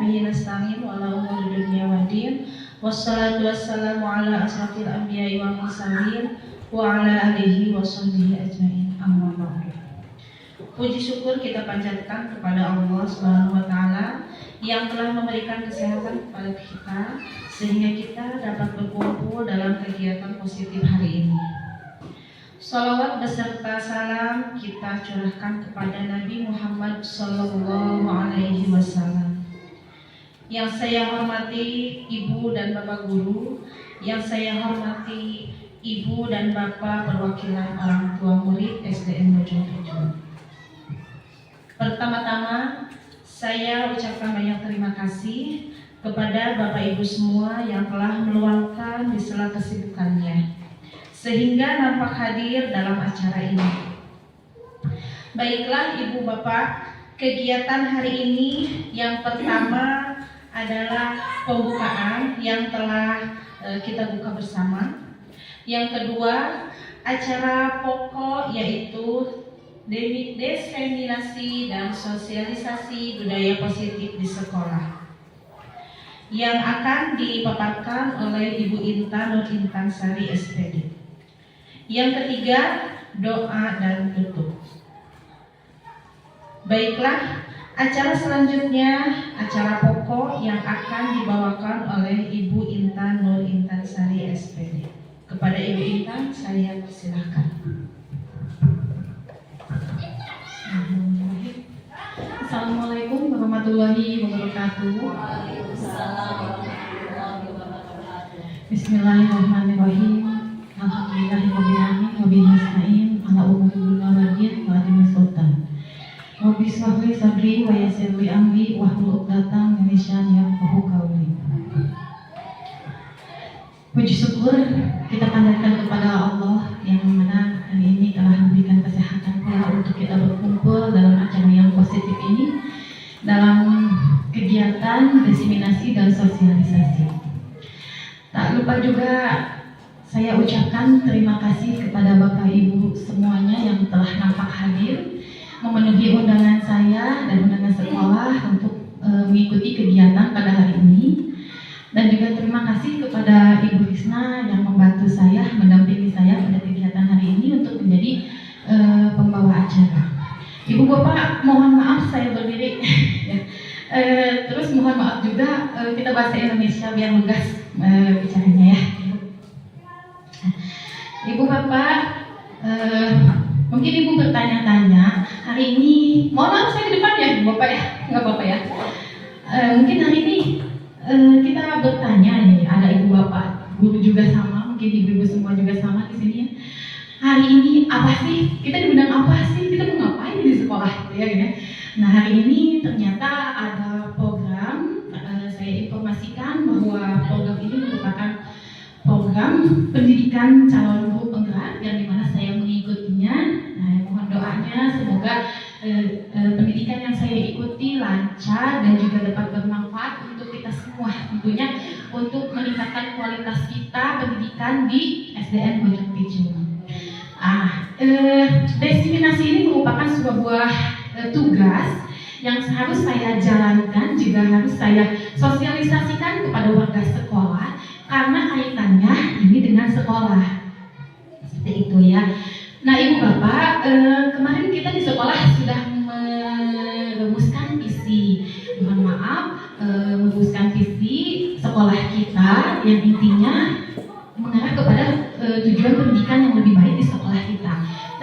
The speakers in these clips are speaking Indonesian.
bihi nasta'in wa ala umuri dunya waddin. Wassalatu wassalamu ala asrafil anbiya'i wal mursalin wa ala alihi wa sahbihi ajma'in. Amma ba'du. Puji syukur kita panjatkan kepada Allah Subhanahu wa taala yang telah memberikan kesehatan kepada kita sehingga kita dapat berkumpul dalam kegiatan positif hari ini. Salawat beserta salam kita curahkan kepada Nabi Muhammad Sallallahu Alaihi Wasallam. Yang saya hormati ibu dan bapak guru, yang saya hormati ibu dan bapak perwakilan orang tua murid SDN Bojongkocho. Pertama-tama saya ucapkan banyak terima kasih kepada bapak ibu semua yang telah meluangkan di sela kesibukannya sehingga nampak hadir dalam acara ini. Baiklah ibu bapak, kegiatan hari ini yang pertama adalah pembukaan yang telah kita buka bersama. Yang kedua, acara pokok yaitu diseminasi dan sosialisasi budaya positif di sekolah yang akan dipaparkan oleh Ibu Intan Nur Intan Sari SPD. Yang ketiga, doa dan tutup. Baiklah, acara selanjutnya, acara pokok yang akan dibawakan oleh Ibu Intan Nur Intan Sari SPD. Kepada Ibu Intan, saya persilahkan. Assalamualaikum warahmatullahi wabarakatuh. Bismillahirrahmanirrahim. Alhamdulillahirrahmanirrahim. Wabillahi nasta'in ala umuri dunya waddin wa adimi sultan. Rabbi shrah li sadri wa yassir li amri wahlul 'uqdatam min lisani yafqahu qawli. Puji syukur kita panjatkan kepada Allah yang mana hari ini telah memberikan kesehatan pula untuk kita berkumpul dalam acara yang positif ini dalam kegiatan diseminasi dan sosialisasi. Tak lupa juga saya ucapkan terima kasih kepada Bapak Ibu semuanya yang telah nampak hadir memenuhi undangan saya dan undangan sekolah untuk mengikuti kegiatan pada hari ini. Dan juga terima kasih kepada Ibu Risna yang membantu saya, mendampingi saya pada kegiatan hari ini untuk menjadi pembawa acara. Ibu Bapak, mohon maaf saya berdiri. Terus mohon maaf juga kita bahasa Indonesia biar lugas bicaranya ya. Ibu Bapak, mungkin Ibu bertanya-tanya hari ini, mohon maaf saya di depan ya Ibu Bapak ya, nggak apa-apa ya. Mungkin hari ini kita bertanya nih, ada Ibu Bapak, guru juga sama, mungkin ibu-ibu semua juga sama di sini ya. Hari ini apa sih? Kita diundang apa sih? Kita mau ngapain di sekolah ya gitu. Nah, hari ini ternyata ada program, saya informasikan bahwa program ini merupakan program pendidikan calon guru penggerak yang dimana saya mengikutinya. Nah, mohon doanya semoga pendidikan yang saya ikuti lancar dan juga dapat bermanfaat untuk kita semua, tentunya untuk meningkatkan kualitas kita pendidikan di SDN Bojongkocho. Diseminasi ini merupakan sebuah tugas yang harus saya jalankan, juga harus saya sosialisasikan kepada warga sekolah karena kaitannya ini dengan sekolah. Seperti itu ya. Nah, Ibu Bapak, kemarin kita di sekolah sudah merumuskan visi, mohon maaf, merumuskan visi sekolah kita yang intinya mengarah kepada tujuan pendidikan yang lebih baik di sekolah kita.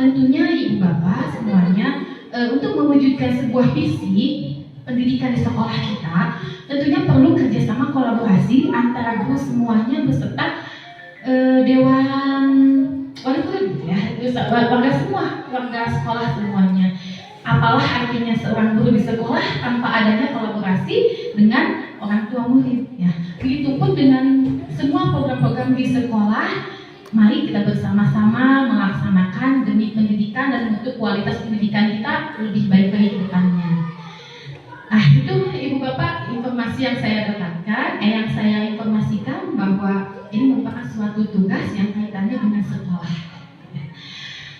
Tentunya Ibu Bapak semuanya untuk mewujudkan sebuah visi pendidikan di sekolah kita, tentunya perlu kerjasama kolaborasi antara guru semuanya beserta dewan wali murid ya, warga semua, warga sekolah semuanya. Apalah artinya seorang guru di sekolah tanpa adanya kolaborasi dengan orang tua murid ya. Begitupun dengan semua program-program di sekolah, mari kita bersama-sama melaksanakan demi pendidikan dan untuk kualitas pendidikan kita lebih baik lagi ke depannya. Nah, itu Ibu Bapak informasi yang saya dapatkan, yang saya informasikan bahwa ini merupakan suatu tugas yang kaitannya dengan sekolah.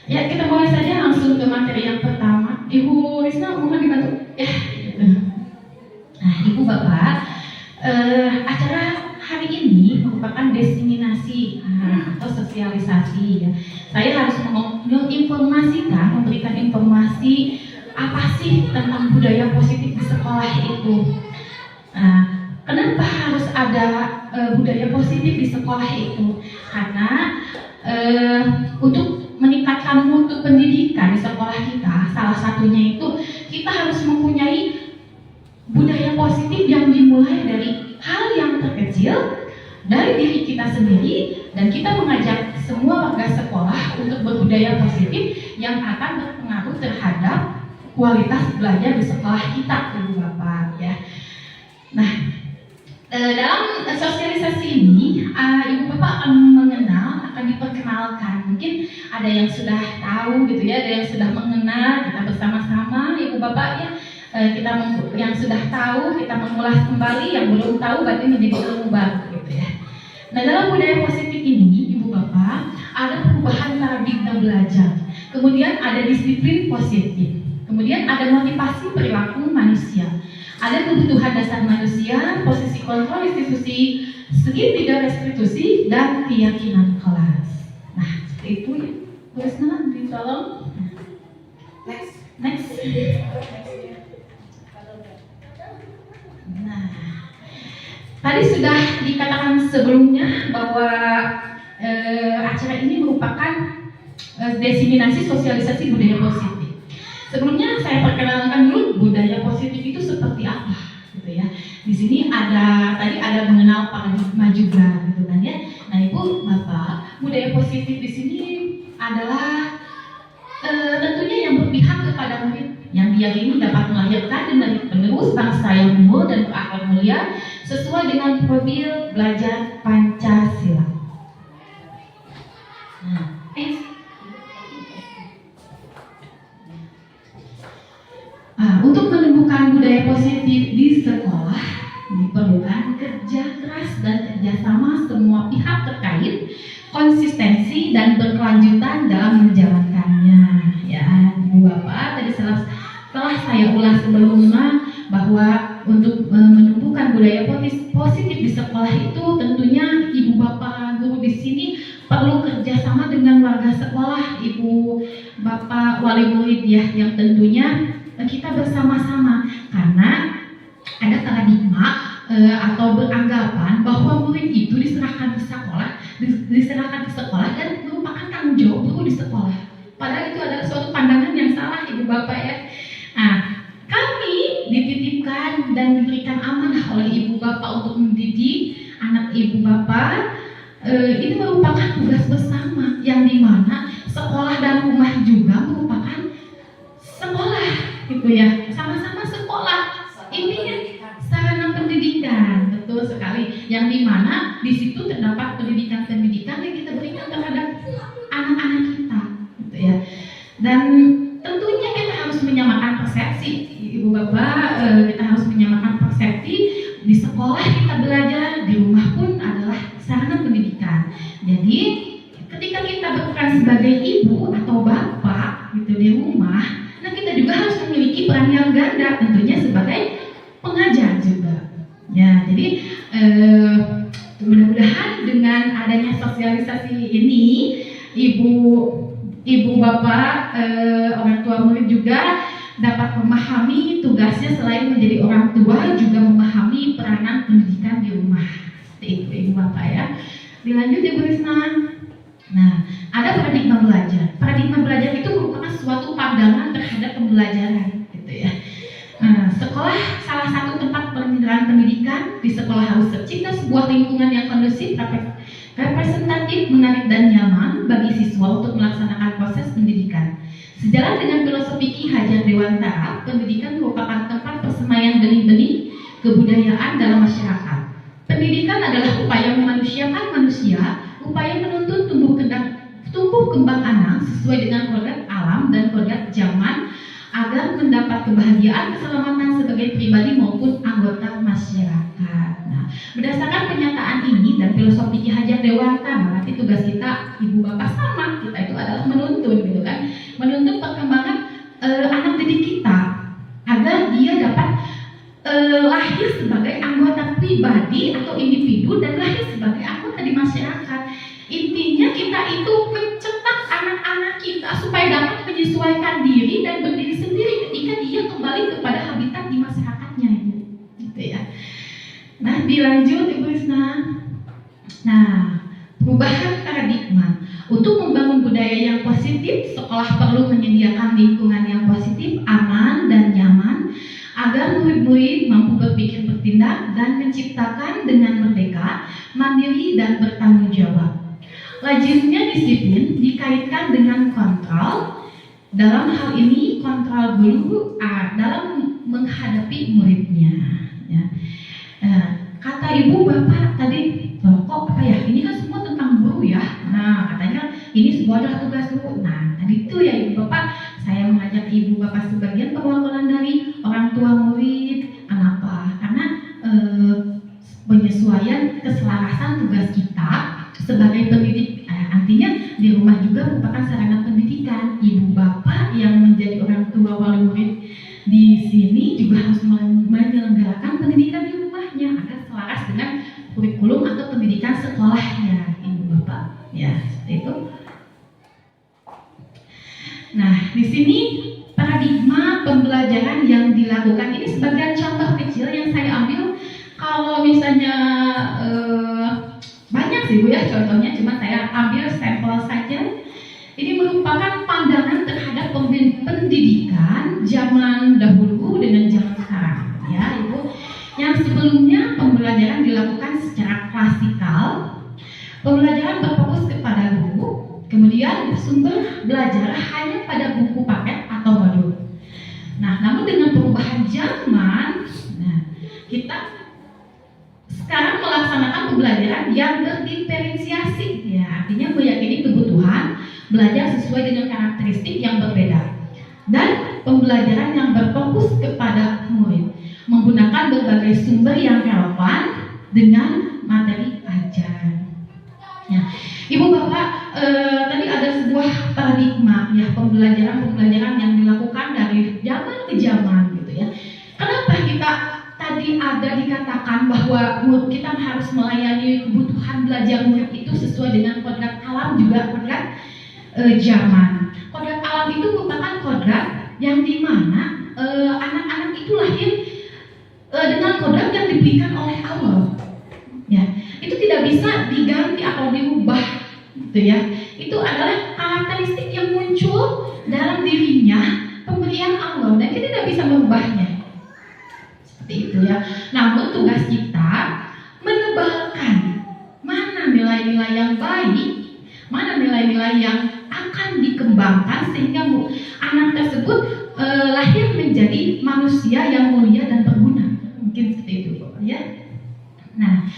Ya, kita mulai saja langsung ke materi yang pertama. Ibu Risna, mohon dibantu. Ya. Nah, Ibu Bapak, acara hari ini merupakan diseminasi atau sosialisasi ya. Saya harus menginformasikan, memberikan informasi apa sih tentang budaya positif di sekolah itu. Kenapa harus ada budaya positif di sekolah itu? Karena untuk meningkatkan mutu pendidikan di sekolah kita, salah satunya itu kita harus mempunyai budaya positif yang dimulai dari hal yang terkecil dari diri kita sendiri, dan kita mengajak semua warga sekolah untuk berbudaya positif yang akan berpengaruh terhadap kualitas belajar di sekolah kita, Ibu Bapak ya. Nah, dalam sosialisasi ini, Ibu Bapak akan mengenal, akan diperkenalkan. Mungkin ada yang sudah tahu gitu ya, ada yang sudah mengenal, kita bersama-sama Ibu Bapak ya. Yang sudah tahu, kita mengulas kembali, yang belum tahu berarti menjadi ilmu baru gitu ya. Nah, dalam budaya positif ini, Ibu Bapak, ada perubahan paradigma belajar. Kemudian ada disiplin positif. Kemudian ada motivasi perilaku manusia. Ada kebutuhan dasar manusia, posisi kontrol institusi, segitiga restitusi, dan keyakinan kelas. Nah, seperti itu ya. Tulisnya ditolong. Next. Nah, tadi sudah dikatakan sebelumnya bahwa acara ini merupakan diseminasi sosialisasi budaya positif. Sebelumnya saya perkenalkan dulu budaya positif itu seperti apa, gitu ya. Di sini tadi ada mengenal paradigma juga, gitu kan ya. Nah, Ibu Bapak, budaya positif di sini adalah tentunya yang berpihak kepada murid, yang diyakini dapat melahirkan dan penerus bangsa yang unggul dan berakhlak mulia sesuai dengan profil belajar Pancasila. Untuk menemukan budaya positif di sekolah diperlukan kerja keras dan kerjasama semua pihak terkait, konsistensi dan berkelanjutan dalam menjalankannya. Ya, Ibu Bapak, tadi setelah saya ulas sebelumnya bahwa untuk menumbuhkan budaya positif di sekolah itu tentunya Ibu Bapak guru di sini perlu kerjasama dengan warga sekolah, Ibu Bapak wali murid ya, yang tentunya kita bersama-sama, karena ada paradigma atau beranggapan bahwa murid itu diserahkan ke sekolah dan merupakan tanggung jawab guru di sekolah. Padahal itu adalah suatu pandangan yang salah, Ibu Bapak ya. Nah, kami dititipkan dan diberikan amanah oleh Ibu Bapak untuk mendidik anak Ibu Bapak. Ini merupakan tugas bersama yang dimana sekolah dan rumah juga merupakan sekolah, gitu ya. Sama-sama sekolah. Intinya sarana pendidikan, betul sekali. Yang dimana di situ terdapat pendidikan-pendidikan yang kita berikan terhadap anak-anak kita, gitu ya. Dan tentunya kita harus menyamakan persepsi, Ibu Bapak. Kita harus menyamakan persepsi. Di sekolah kita belajar, di rumah pun adalah sarana pendidikan. Jadi ketika kita berperan sebagai ibu atau bapak gitu di rumah, nah kita juga harus memiliki peran yang ganda, tentunya sebagai pengajar juga. Ya, jadi mudah-mudahan dengan adanya sosialisasi ini, ibu bapak, orang tua murid juga dapat memahami tugasnya selain menjadi orang tua, juga memahami peranan pendidikan di rumah. Seperti itu, Ibu Bapak ya. Dilanjut Ibu Risna. Nah, ada paradigma belajar. Paradigma belajar itu merupakan suatu pandangan terhadap pembelajaran, gitu ya. Nah, sekolah salah satu tempat penyelenggaraan pendidikan. Di sekolah harus tercipta sebuah lingkungan yang kondusif, representatif, menarik dan nyaman bagi siswa untuk melaksanakan proses pendidikan. Sejalan dengan filosofi Ki Hajar Dewantara, pendidikan merupakan tempat persemaian benih-benih kebudayaan dalam masyarakat. Pendidikan adalah upaya memanusiakan manusia, upaya menuntun tumbuh kembang anak sesuai dengan kodrat alam dan kodrat zaman agar mendapat kebahagiaan, keselamatan sebagai pribadi maupun anggota masyarakat. Nah, berdasarkan pernyataan ini dan filosofi Ki Hajar Dewantara, berarti tugas kita, Ibu Bapak sama, kita itu adalah menuntun, gitu kan? Menuntut perkembangan anak didik kita agar dia dapat lahir sebagai pribadi atau individu dan lahir sebagai anggota di masyarakat. Intinya kita itu mencetak anak-anak kita supaya dapat menyesuaikan diri dan berdiri sendiri ketika dia kembali kepada habitat di masyarakatnya, gitu ya. Nah, dilanjut Ibu Risna. Nah, perubahan paradigma. Untuk membangun budaya yang positif, sekolah perlu menyediakan lingkungan yang positif, aman, dan nyaman agar murid-murid mampu berpikir, bertindak, dan menciptakan dengan merdeka, mandiri, dan bertanggung jawab. Lazimnya disiplin dikaitkan dengan kontrol. Dalam hal ini, kontrol guru dalam menghadapi muridnya. Ya. Kata ibu bapak tadi, kok apa ya? Ini kan semua tentang guru ya. Nah, katanya ini sebuah adalah tugas guru. Nah, tadi itu ya ibu bapak, saya mengajak ibu bapak sebagian perwakilan dari orang tua murid. Kenapa? Karena penyesuaian keselarasan tugas kita sebagai pendidik. Artinya di rumah juga merupakan sarana pendidikan. Ibu bapak yang menjadi orang tua wali murid di sini juga harus menyelenggarakan pendidikan di rumahnya agar selaras dengan kurikulum atau pendidikan sekolahnya, ibu bapak. Ya, seperti itu. Nah, di sini paradigma pembelajaran yang dilakukan ini sebagai contoh kecil yang saya ambil. Kalau misalnya banyak sih Bu ya contohnya, cuma saya ambil sampel saja. Ini merupakan pandangan terhadap pendidikan zaman dahulu dengan zaman sekarang, ya Ibu. Yang sebelumnya pembelajaran dilakukan secara klasikal, pembelajaran berfokus kepada guru, kemudian sumber belajar hanya pada buku paket atau modul. Nah, namun dengan perubahan zaman, kita sekarang melaksanakan pembelajaran yang berdiferensiasi, ya artinya meyakini kebutuhan belajar sesuai dengan karakteristik yang berbeda, dan pembelajaran yang berfokus kepada murid menggunakan berbagai sumber yang relevan dengan materi ajar. Ya, Ibu Bapak, tadi ada sebuah paradigma ya pembelajaran yang dilakukan dari zaman ke zaman, gitu ya. Kenapa kita tadi ada dikatakan bahwa kita harus melayani kebutuhan belajar murid itu sesuai dengan kodrat alam juga kodrat zaman. Kodrat alam itu merupakan kodrat yang dimana anak-anak itu lahir dengan kodrat yang diberikan oleh Allah. Ya, itu tidak bisa diganti atau diubah, gitu ya. Itu adalah karakteristik yang muncul dalam dirinya pemberian Allah dan kita tidak bisa merubahnya. Seperti itu ya. Namun tugas kita menebalkan mana nilai-nilai yang baik, mana nilai-nilai yang akan dikembangkan sehingga anak tersebut lahir menjadi manusia yang mulia dan berguna. Mungkin seperti itu, ya. Nah,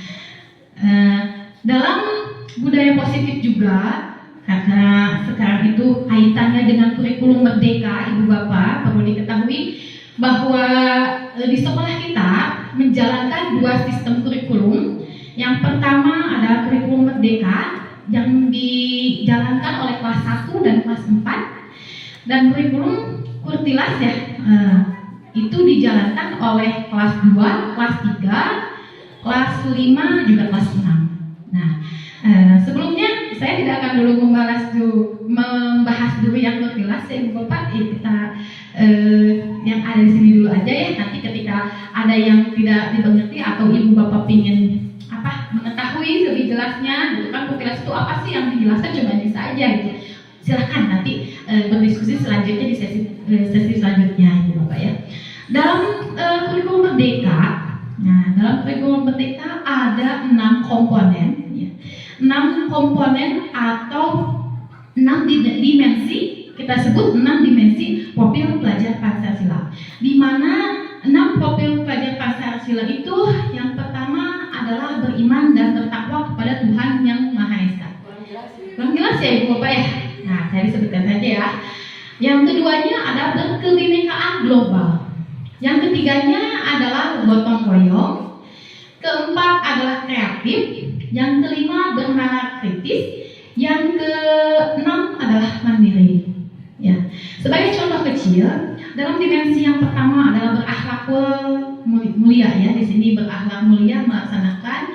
dalam budaya positif juga, karena sekarang itu kaitannya dengan kurikulum merdeka, Ibu Bapak perlu diketahui bahwa di sekolah kita menjalankan dua sistem kurikulum. Yang pertama adalah kurikulum merdeka yang dijalankan oleh kelas 1 dan kelas 4, dan kurikulum kurtilas ya itu dijalankan oleh kelas 2, kelas 3, kelas 5 juga kelas 6. Nah, sebelumnya saya tidak akan dulu membahas dulu yang kurtilas ya Ibu Bapak, ya kita yang ada di sini dulu aja ya. Nanti ketika ada yang tidak dimengerti atau Ibu Bapak ingin mengetahui lebih jelasnya, gitu kan kurtilas itu apa sih yang dijelaskan, coba bisa aja gitu. Silahkan nanti berdiskusi selanjutnya di sesi selanjutnya Ibu Bapak ya. Dalam kurikulum merdeka, dalam kurikulum merdeka ada 6 komponen ya. 6 komponen atau 6 dimensi, kita sebut 6 dimensi profil pelajar Pancasila. Di mana 6 profil pelajar Pancasila itu yang pertama adalah beriman dan bertakwa kepada Tuhan Yang Maha Esa. Kurang jelas ya Ibu Bapak ya? Nah, saya disebutkan saja ya. Yang keduanya adalah berkebinekaan global. Yang ketiganya adalah gotong royong. Keempat adalah kreatif. Yang kelima bernalar kritis. Yang keenam adalah mandiri. Ya, sebagai contoh kecil, dalam dimensi yang pertama adalah berakhlakul mulia ya, di sini berakhlak mulia, melaksanakan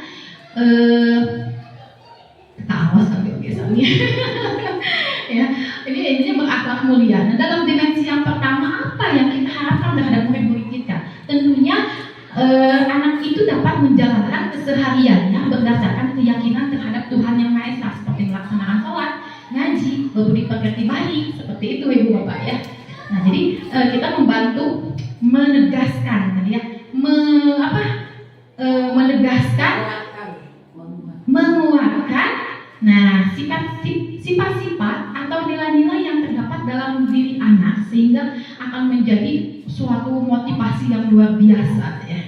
awas sambil biasanya ya, ini intinya berakhlak mulia. Nah, dalam dimensi yang pertama apa yang kita harapkan terhadap murid-murid kita? Tentunya anak itu dapat menjalankan kesehariannya berdasarkan keyakinan terhadap Tuhan Yang Maha Esa, seperti melaksanakan sholat, ngaji, berbudi pekerti baik, seperti itu Ibu Bapak ya. Nah, jadi kita membantu menegaskan ya, menegaskan, menguatkan, nah sifat-sifat atau nilai-nilai yang terdapat dalam diri anak sehingga akan menjadi suatu motivasi yang luar biasa ya.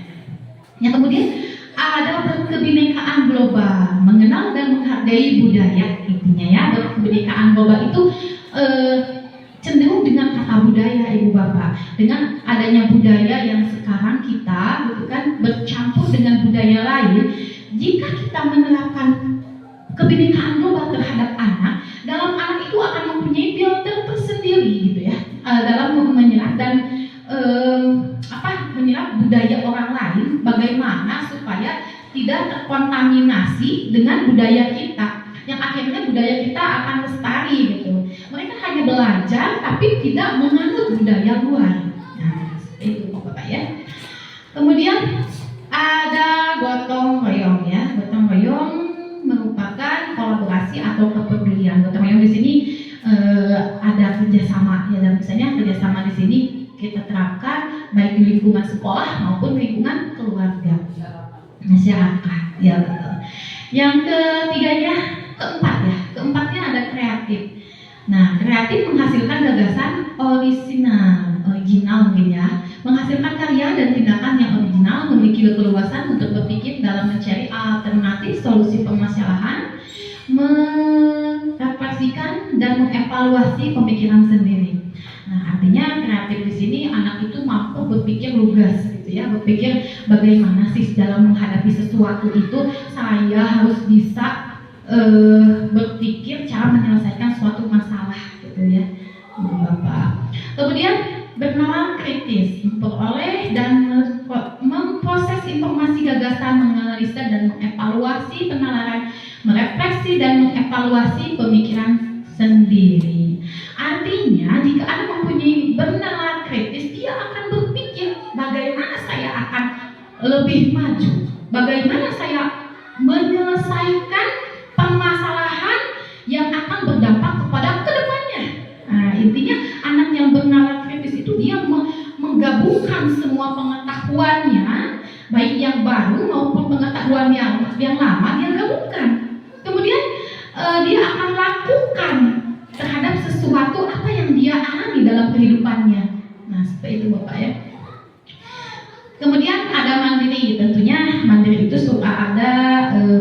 Yang kemudian ada berkebinekaan global, mengenal dan menghargai budaya, intinya ya. Berkebinekaan global itu cenderung dengan kata budaya Ibu Bapak. Dengan adanya budaya yang sekarang kita gitu kan bercampur dengan budaya lain, jika kita menerapkan kebinekaan global terhadap anak, dalam anak itu akan mempunyai filter tersendiri gitu ya, dalam menyerap dan menyerap budaya orang lain, bagaimana supaya tidak terkontaminasi dengan budaya kita, yang akhirnya budaya kita akan lestari gitu. Mereka hanya belajar tapi tidak menganut budaya luar. Nah, seperti itu Bapak ya. Kemudian ada gotong royong ya. Gotong royong merupakan kolaborasi atau kepedulian. Gotong royong di sini ada kerjasama ya, dan misalnya kerjasama di sini kita terapkan baik di lingkungan sekolah maupun lingkungan keluarga, masyarakat ya betul. Yang keempatnya ada kreatif. Nah, kreatif menghasilkan gagasan original mungkin ya, menghasilkan karya dan tindakan yang original, memiliki keleluasan untuk berpikir dalam mencari alternatif solusi permasalahan, merefleksikan dan mengevaluasi pemikiran sendiri. Nah, artinya kreatif di sini anak itu mampu berpikir lugas gitu ya, berpikir bagaimana sih dalam menghadapi sesuatu itu saya harus bisa berpikir cara menyelesaikan suatu masalah gitu ya, Bapak. Kemudian bernalar kritis, memperoleh dan memproses informasi gagasan, menganalisa dan mengevaluasi penalaran, merefleksi dan mengevaluasi pemikiran sendiri. Artinya jika anak mempunyai bernalar kritis, dia akan berpikir bagaimana saya akan lebih maju, bagaimana saya menyelesaikan permasalahan yang akan berdampak kepada kedepannya. Nah, intinya anak yang bernalar kritis itu dia menggabungkan semua pengetahuannya, baik yang baru maupun pengetahuan yang lama dia gabungkan. Kemudian dia akan lakukan terhadap sesuatu apa yang dia alami dalam kehidupannya. Nah, seperti itu Bapak ya. Kemudian ada mandiri, tentunya mandiri itu suka ada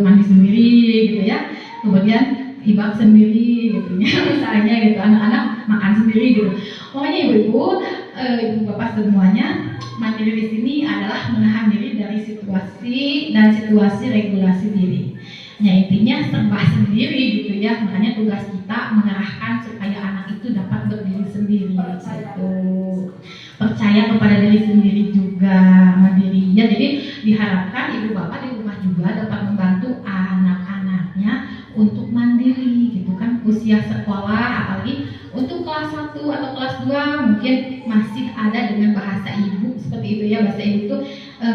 mandi sendiri gitu ya. Kemudian hibak sendiri gitu ya, misalnya gitu, anak-anak makan sendiri gitu. Pokoknya ibu-ibu, ibu bapak semuanya, mandiri di sini adalah menahan diri dari situasi regulasi diri. Ya, intinya serba sendiri gitu ya. Makanya tugas kita mengarahkan supaya anak itu dapat berdiri sendiri gitu. Percaya kepada diri sendiri juga, mandiri ya. Jadi diharapkan ibu bapak di rumah juga dapat membantu anak-anaknya untuk mandiri gitu kan, usia sekolah, apalagi untuk kelas 1 atau kelas 2 mungkin masih ada dengan bahasa ibu seperti itu ya. Bahasa ibu itu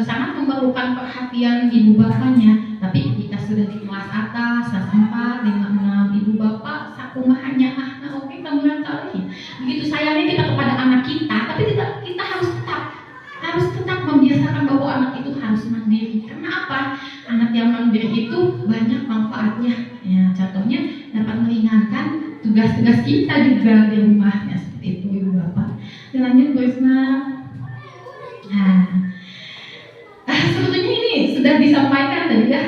sangat memerlukan perhatian ibu bapaknya. Tapi jika sudah di kelas atas, kelas 4, 5, 6, ibu bapak sakumahannya oke kamu yang tahu. Begitu sayangnya kita kepada anak kita, tapi kita harus tetap membiasakan bahwa anak itu harus mandiri. Karena apa? Anak yang mandiri itu banyak manfaatnya. Ya, contohnya dapat meringankan tugas-tugas kita juga di rumahnya seperti itu ibu bapak. Lanjut Bu Isma. Nah, sebetulnya ini sudah disampaikan tadi ya,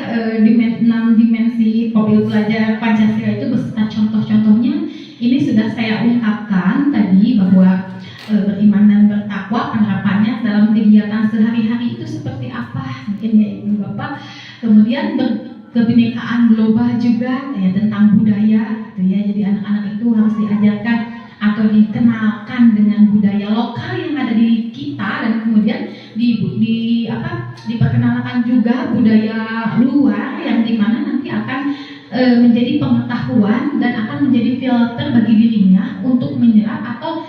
6 dimensi profil pelajar Pancasila itu beserta contoh-contohnya. Ini sudah saya ungkapkan tadi bahwa beriman dan bertakwa penerapannya dalam kegiatan sehari-hari itu seperti apa mungkin ya ibu bapak. Kemudian kebinekaan global juga ya, tentang budaya gitu ya. Jadi anak-anak itu harus diajarkan atau dikenalkan dengan budaya lokal yang ada di kita, dan kemudian juga budaya luar yang dimana nanti akan menjadi pengetahuan dan akan menjadi filter bagi dirinya untuk menyerap atau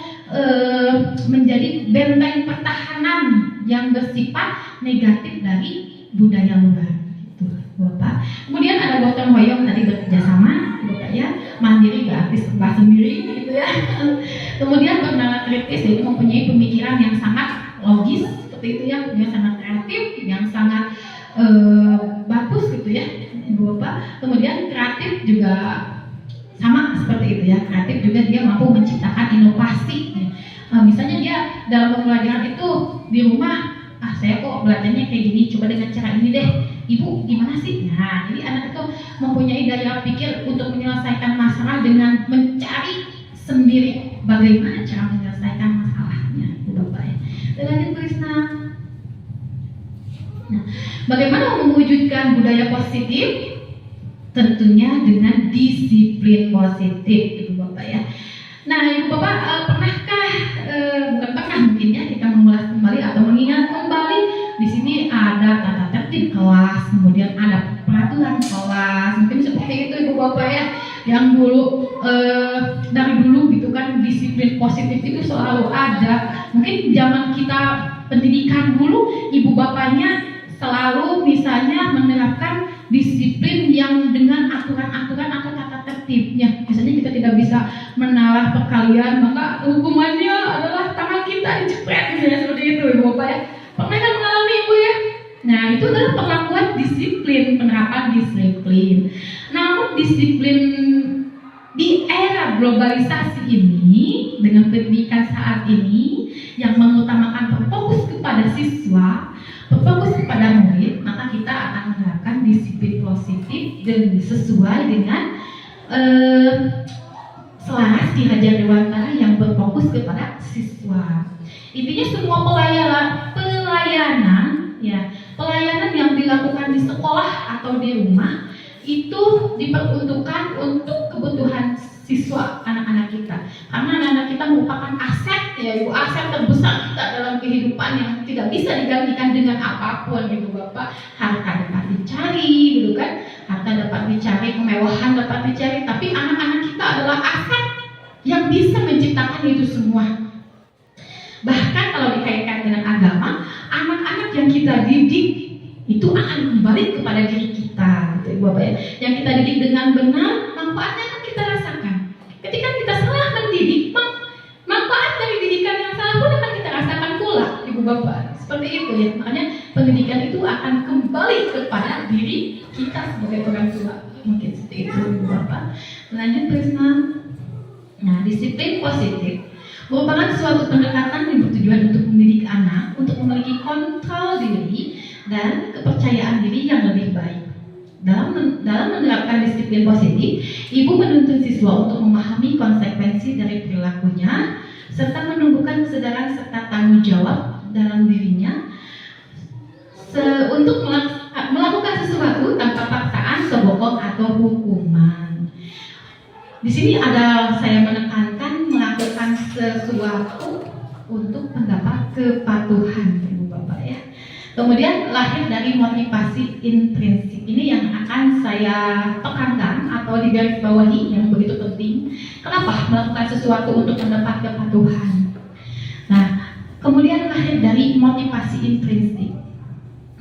menjadi benteng pertahanan yang bersifat negatif dari budaya luar. Itu, Bapak. Kemudian ada gotong royong tadi bekerja sama, Bapak ya, mandiri gratis serba sendiri, gitu ya. Kemudian bernalar kritis, jadi mempunyai pemikiran yang sangat logis, seperti itu ya, yang sangat kreatif, yang sangat bagus gitu ya, Ibu Bapak. Kemudian kreatif juga sama seperti itu ya, kreatif juga dia mampu menciptakan inovasi. Misalnya dia dalam pembelajaran itu di rumah, saya kok belajarnya kayak gini, coba dengan cara ini deh, ibu gimana sih? Nah, jadi anak itu mempunyai daya pikir untuk menyelesaikan masalah dengan mencari sendiri bagaimana cara menyelesaikan masalahnya, Ibu Bapak ya. Dan lanjut Krisna. Nah, bagaimana mewujudkan budaya positif? Tentunya dengan disiplin positif, Ibu Bapak ya. Nah, Ibu Bapak pernahkah bukan pernah mungkin ya kita mengulas kembali atau mengingat kembali di sini ada tata tertib kelas, kemudian ada peraturan kelas, mungkin seperti itu Ibu Bapak ya, yang dulu dari dulu gitu kan disiplin positif itu selalu ada. Mungkin zaman kita pendidikan dulu Ibu Bapaknya selalu misalnya menerapkan disiplin yang dengan aturan-aturan atau tata tertibnya. Misalnya kita tidak bisa menalar perkalian, maka hukumannya adalah tangan kita dijepret, misalnya seperti itu Ibu Bapak ya. Pernah kan mengalami Ibu ya? Nah, itu adalah pengakuan disiplin, penerapan disiplin. Namun disiplin di era globalisasi ini dengan pendidikan saat ini yang mengutamakan berfokus kepada siswa, berfokus kepada murid, maka kita akan menerapkan disiplin positif dan sesuai dengan selaras Ki Hajar Dewantara yang berfokus kepada siswa. Intinya semua pelayanan yang dilakukan di sekolah atau di rumah itu diperuntukkan untuk kebutuhan siswa anak-anak kita. Karena anak-anak kita merupakan aset ya Ibu, aset terbesar kita dalam kehidupan yang tidak bisa digantikan dengan apapun Ibu Bapak. Harta dapat dicari gitu kan, harta dapat dicari, kemewahan dapat dicari, tapi anak-anak kita adalah aset yang bisa menciptakan itu semua. Bahkan kalau dikaitkan dengan agama, anak-anak yang kita didik itu akan kembali kepada diri kita gitu Ibu Bapak ya. Yang kita didik dengan benar, manfaatnya akan kita rasakan. Ketika kita salah mendidik, manfaat dari didikan yang salah pun akan kita rasakan pula Ibu Bapak. Seperti itu ya. Makanya pendidikan itu akan kembali kepada diri kita sebagai orang tua. Mungkin seperti itu Ibu Bapak. Lanjut Krisna. Nah, disiplin positif merupakan suatu pendekatan yang bertujuan untuk mendidik anak untuk memiliki kontrol diri dan kepercayaan diri yang lebih baik. Dalam menerapkan disiplin positif, ibu menuntun siswa untuk memahami konsekuensi dari perilakunya serta menumbuhkan kesadaran serta tanggung jawab dalam dirinya untuk melakukan sesuatu tanpa paksaan, kebokong atau hukuman. Di sini ada saya menekankan melakukan sesuatu untuk mendapat kepatuhan, Ibu Bapak ya. Kemudian lahir dari motivasi intrinsik ini yang akan saya tekankan atau digarisbawahi yang begitu penting. Kenapa melakukan sesuatu untuk mendapat kepatuhan? Nah, kemudian lahir dari motivasi intrinsik.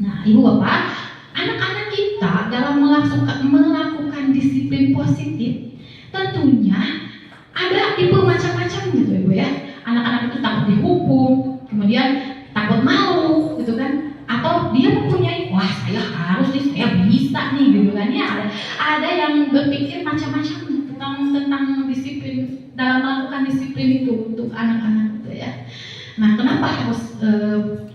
Nah, Ibu Bapak, anak-anak kita dalam melakukan disiplin positif tentunya ada tipe macam-macam gitu Ibu ya. Anak-anak itu takut dihukum, kemudian takut malu gitu kan, atau dia mempunyai wah saya harus nih, saya bisa nih gitu kan ya. Ada yang berpikir macam-macam tentang disiplin dalam melakukan disiplin itu untuk anak-anak gitu ya. Nah, kenapa harus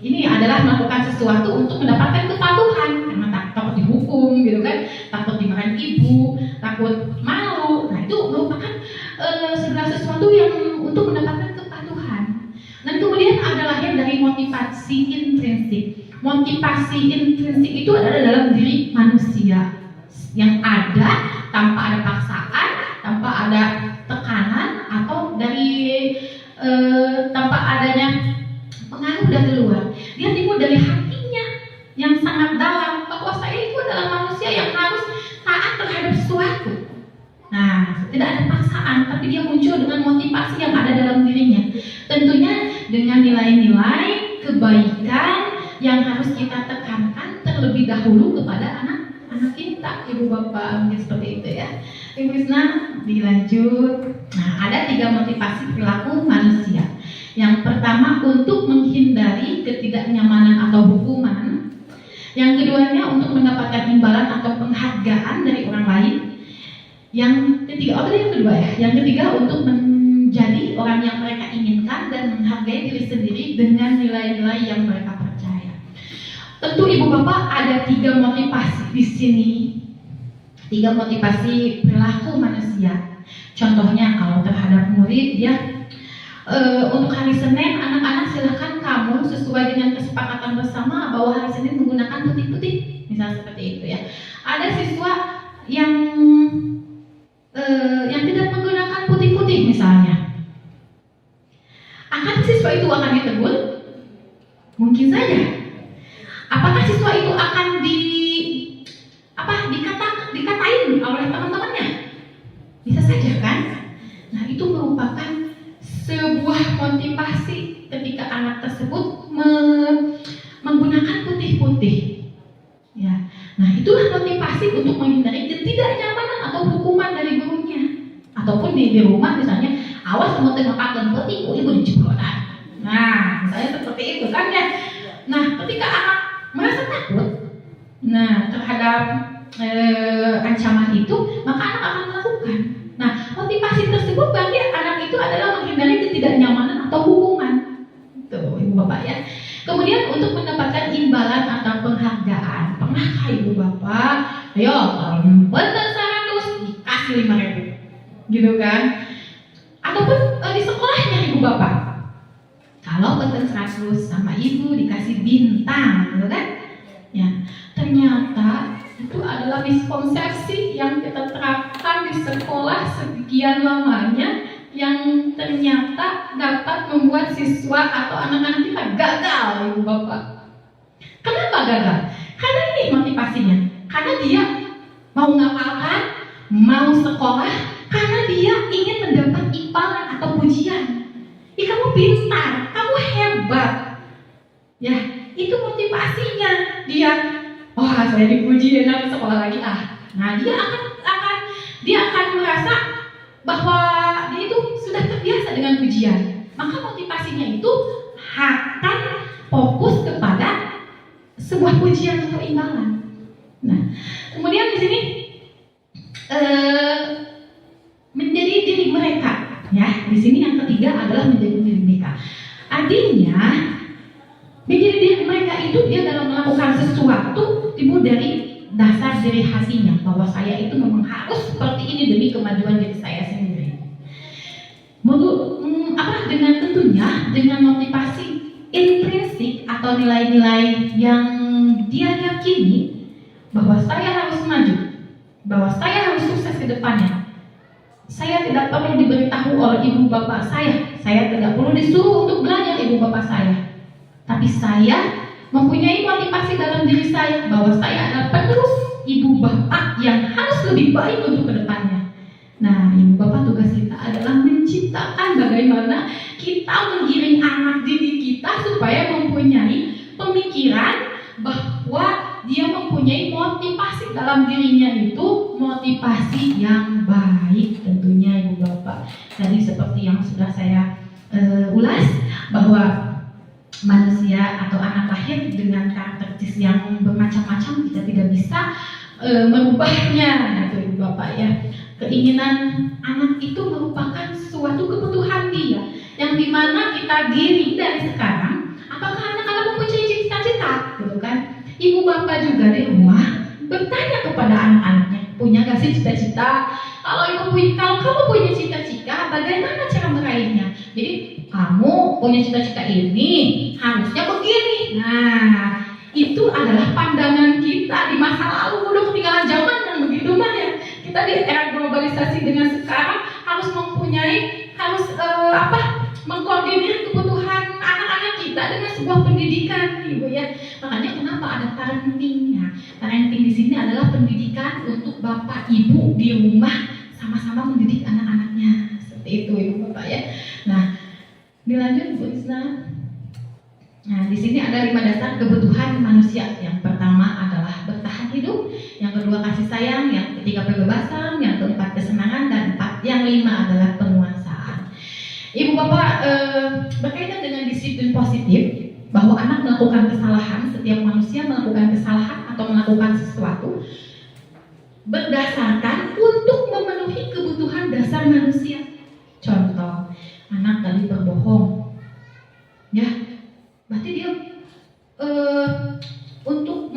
ini adalah melakukan sesuatu untuk mendapatkan kepatuhan, karena takut dihukum gitu kan, takut dimarahin ibu, takut malu. Nah, itu merupakan segala sesuatu yang untuk mendapatkan kepatuhan. Dan kemudian ada lahir dari motivasi intrinsik. Motivasi intrinsik itu adalah dalam diri manusia yang ada tanpa ada paksaan, tanpa ada tekanan atau dari tanpa adanya pengaruh dari luar. Dia timbul dari hatinya yang sangat dalam. tidak ada paksaan, tapi dia muncul dengan motivasi yang ada dalam dirinya. Tentunya dengan nilai-nilai kebaikan yang harus kita tekankan terlebih dahulu kepada anak-anak kita, ibu bapak, mungkin seperti itu ya. Ibu Krisna, dilanjut. Nah, ada 3 motivasi perilaku manusia. Yang pertama, untuk menghindari ketidaknyamanan atau hukuman. Yang keduanya, untuk mendapatkan imbalan atau penghargaan dari orang lain. Yang ketiga, yang kedua ya. Yang ketiga, untuk menjadi orang yang mereka inginkan dan menghargai diri sendiri dengan nilai-nilai yang mereka percaya. Tentu ibu bapak ada 3 motivasi di sini. 3 motivasi perilaku manusia. Contohnya kalau terhadap murid ya, untuk hari Senin anak-anak silahkan kamu sesuai dengan kesepakatan bersama bahwa hari Senin menggunakan putih-putih, misalnya seperti itu ya. Ada siswa yang tidak menggunakan putih-putih misalnya. Akan siswa itu akan ditegur? Mungkin saja. Apakah siswa itu akan dikatain oleh teman-temannya? Bisa saja kan? Nah, itu merupakan sebuah motivasi ketika anak tersebut menggunakan putih-putih. Ya. Nah, itulah motivasi untuk menghindari ketidaknyamanan atau hukuman dari gurunya. Ataupun di rumah misalnya, awas kamu tengah pakai putih, ibu dijeprotan. Nah, misalnya seperti itu kan ya. Nah, ketika anak merasa takut terhadap ancaman itu, maka anak akan melakukan. Nah, motivasi tersebut berarti anak itu adalah menghindari ketidaknyamanan atau hukuman. Tuh, ibu bapak ya. Kemudian untuk mendapatkan imbalan atau penghargaan, pernahkah ibu bapak, ayo kalau betul 100 dikasih 5.000, gitu kan? Ataupun di sekolahnya ibu bapak, kalau betul 100 sama ibu dikasih bintang, gitu kan? Ya, ternyata itu adalah miskonsepsi yang kita terapkan di sekolah sekian lamanya, yang ternyata dapat membuat siswa atau anak-anak kita gagal, ibu bapak. Kenapa gagal? Karena ini motivasinya. Karena dia mau ngapalkan, mau sekolah, karena dia ingin mendapat imbalan atau pujian. Kamu pintar, kamu hebat. Ya, itu motivasinya. Dia, wah saya dipuji dan sekolah lagi Nah, dia akan merasa bahwa dia itu sudah terbiasa dengan pujian. Maka motivasinya itu akan fokus kepada sebuah pujian atau imbalan. Nah, kemudian di sini menjadi diri mereka. Ya, di sini yang ketiga adalah menjadi diri mereka. Artinya menjadi diri mereka itu dia dalam melakukan sesuatu timbul dari dasar diri hatinya, bahwa saya itu memang harus seperti ini demi kemajuan diri saya sendiri. Dengan tentunya dengan motivasi intrinsik atau nilai-nilai yang dia yakini bahwa saya harus maju, bahwa saya harus sukses ke depannya. Saya tidak perlu diberitahu oleh ibu bapak saya tidak perlu disuruh untuk belajar ibu bapak saya. Tapi saya mempunyai motivasi dalam diri saya bahwa saya adalah penerus ibu bapak yang harus lebih baik untuk kedepannya. Nah, ibu bapak tugas kita adalah menciptakan bagaimana kita menggiring anak didik kita supaya mempunyai pemikiran bahwa dia mempunyai motivasi dalam dirinya itu motivasi yang baik tentunya ibu bapak. Tadi seperti yang sudah saya ulas bahwa manusia atau anak lahir dengan karakteristik yang bermacam-macam, kita tidak bisa merubahnya, gitu ibu bapak ya. Keinginan anak itu merupakan suatu kebutuhan dia, yang dimana kita diri dari sekarang. Apakah anak-anak mempunyai cita-cita, gitu kan? Ibu bapak juga di rumah bertanya kepada anak-anaknya, punya gak sih cita-cita? Kalau kamu punya cita-cita, bagaimana cara meraihnya? Jadi kamu punya cita-cita ini, harusnya begini. Nah, itu adalah pandangan kita di masa lalu, udah ketinggalan zaman yang begitu mah ya. Kita di era globalisasi dengan sekarang harus mengkoordinir kebutuhan anak-anak kita dengan sebuah pendidikan, ibu ya. Makanya kenapa ada parentingnya? Parenting di sini adalah pendidikan untuk bapak ibu di rumah sama-sama mendidik anak-anaknya. Seperti itu Ibu Bapak ya. Nah, dilanjut Bu Isna. Nah, di sini ada 5 dasar kebutuhan manusia. Yang pertama adalah bertahan hidup, yang kedua kasih sayang, yang ketiga kebebasan, yang keempat kesenangan, dan yang 5 adalah penguasaan. Ibu Bapak, berkaitan dengan disiplin positif, bahwa anak melakukan kesalahan, setiap manusia melakukan kesalahan atau melakukan sesuatu berdasarkan untuk memenuhi kebutuhan dasar manusia. Contoh, anak tadi berbohong, ya, berarti dia untuk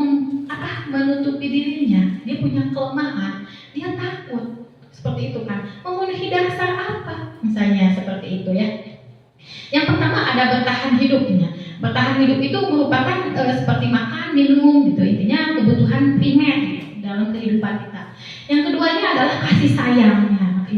menutupi dirinya, dia punya kelemahan, dia takut, seperti itu kan, memenuhi dasar apa, misalnya seperti itu ya. Yang pertama ada bertahan hidupnya. Bertahan hidup itu merupakan seperti makan, minum, gitu, intinya kebutuhan primer dalam kehidupan kita. Yang keduanya adalah kasih sayang. Nah,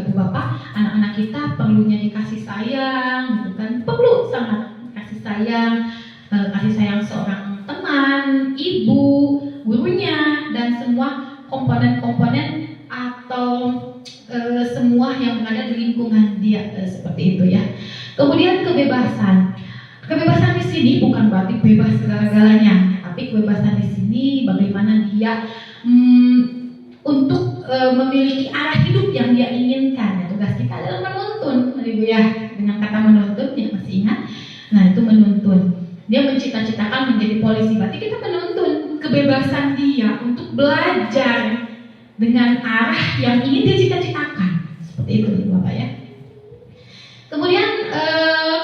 Ibu Bapak, anak-anak kita perlunya dikasih sayang, gitu kan, perlu sangat kasih sayang seorang teman, ibu, gurunya, dan semua komponen-komponen atau semua yang berada di lingkungan dia, seperti itu ya. Kemudian kebebasan. Kebebasan di sini bukan berarti bebas segala-galanya, tapi kebebasan di sini bagaimana dia untuk memiliki arah hidup yang dia inginkan. Nah, tugas kita adalah menuntun, Ibu ya. Dengan kata menuntun, ya masih ingat? Nah, itu menuntun. Dia mencita-citakan menjadi polisi, berarti kita menuntun kebebasan dia untuk belajar dengan arah yang ingin dia cita-citakan. Seperti itu Ibu Bapak ya. Kemudian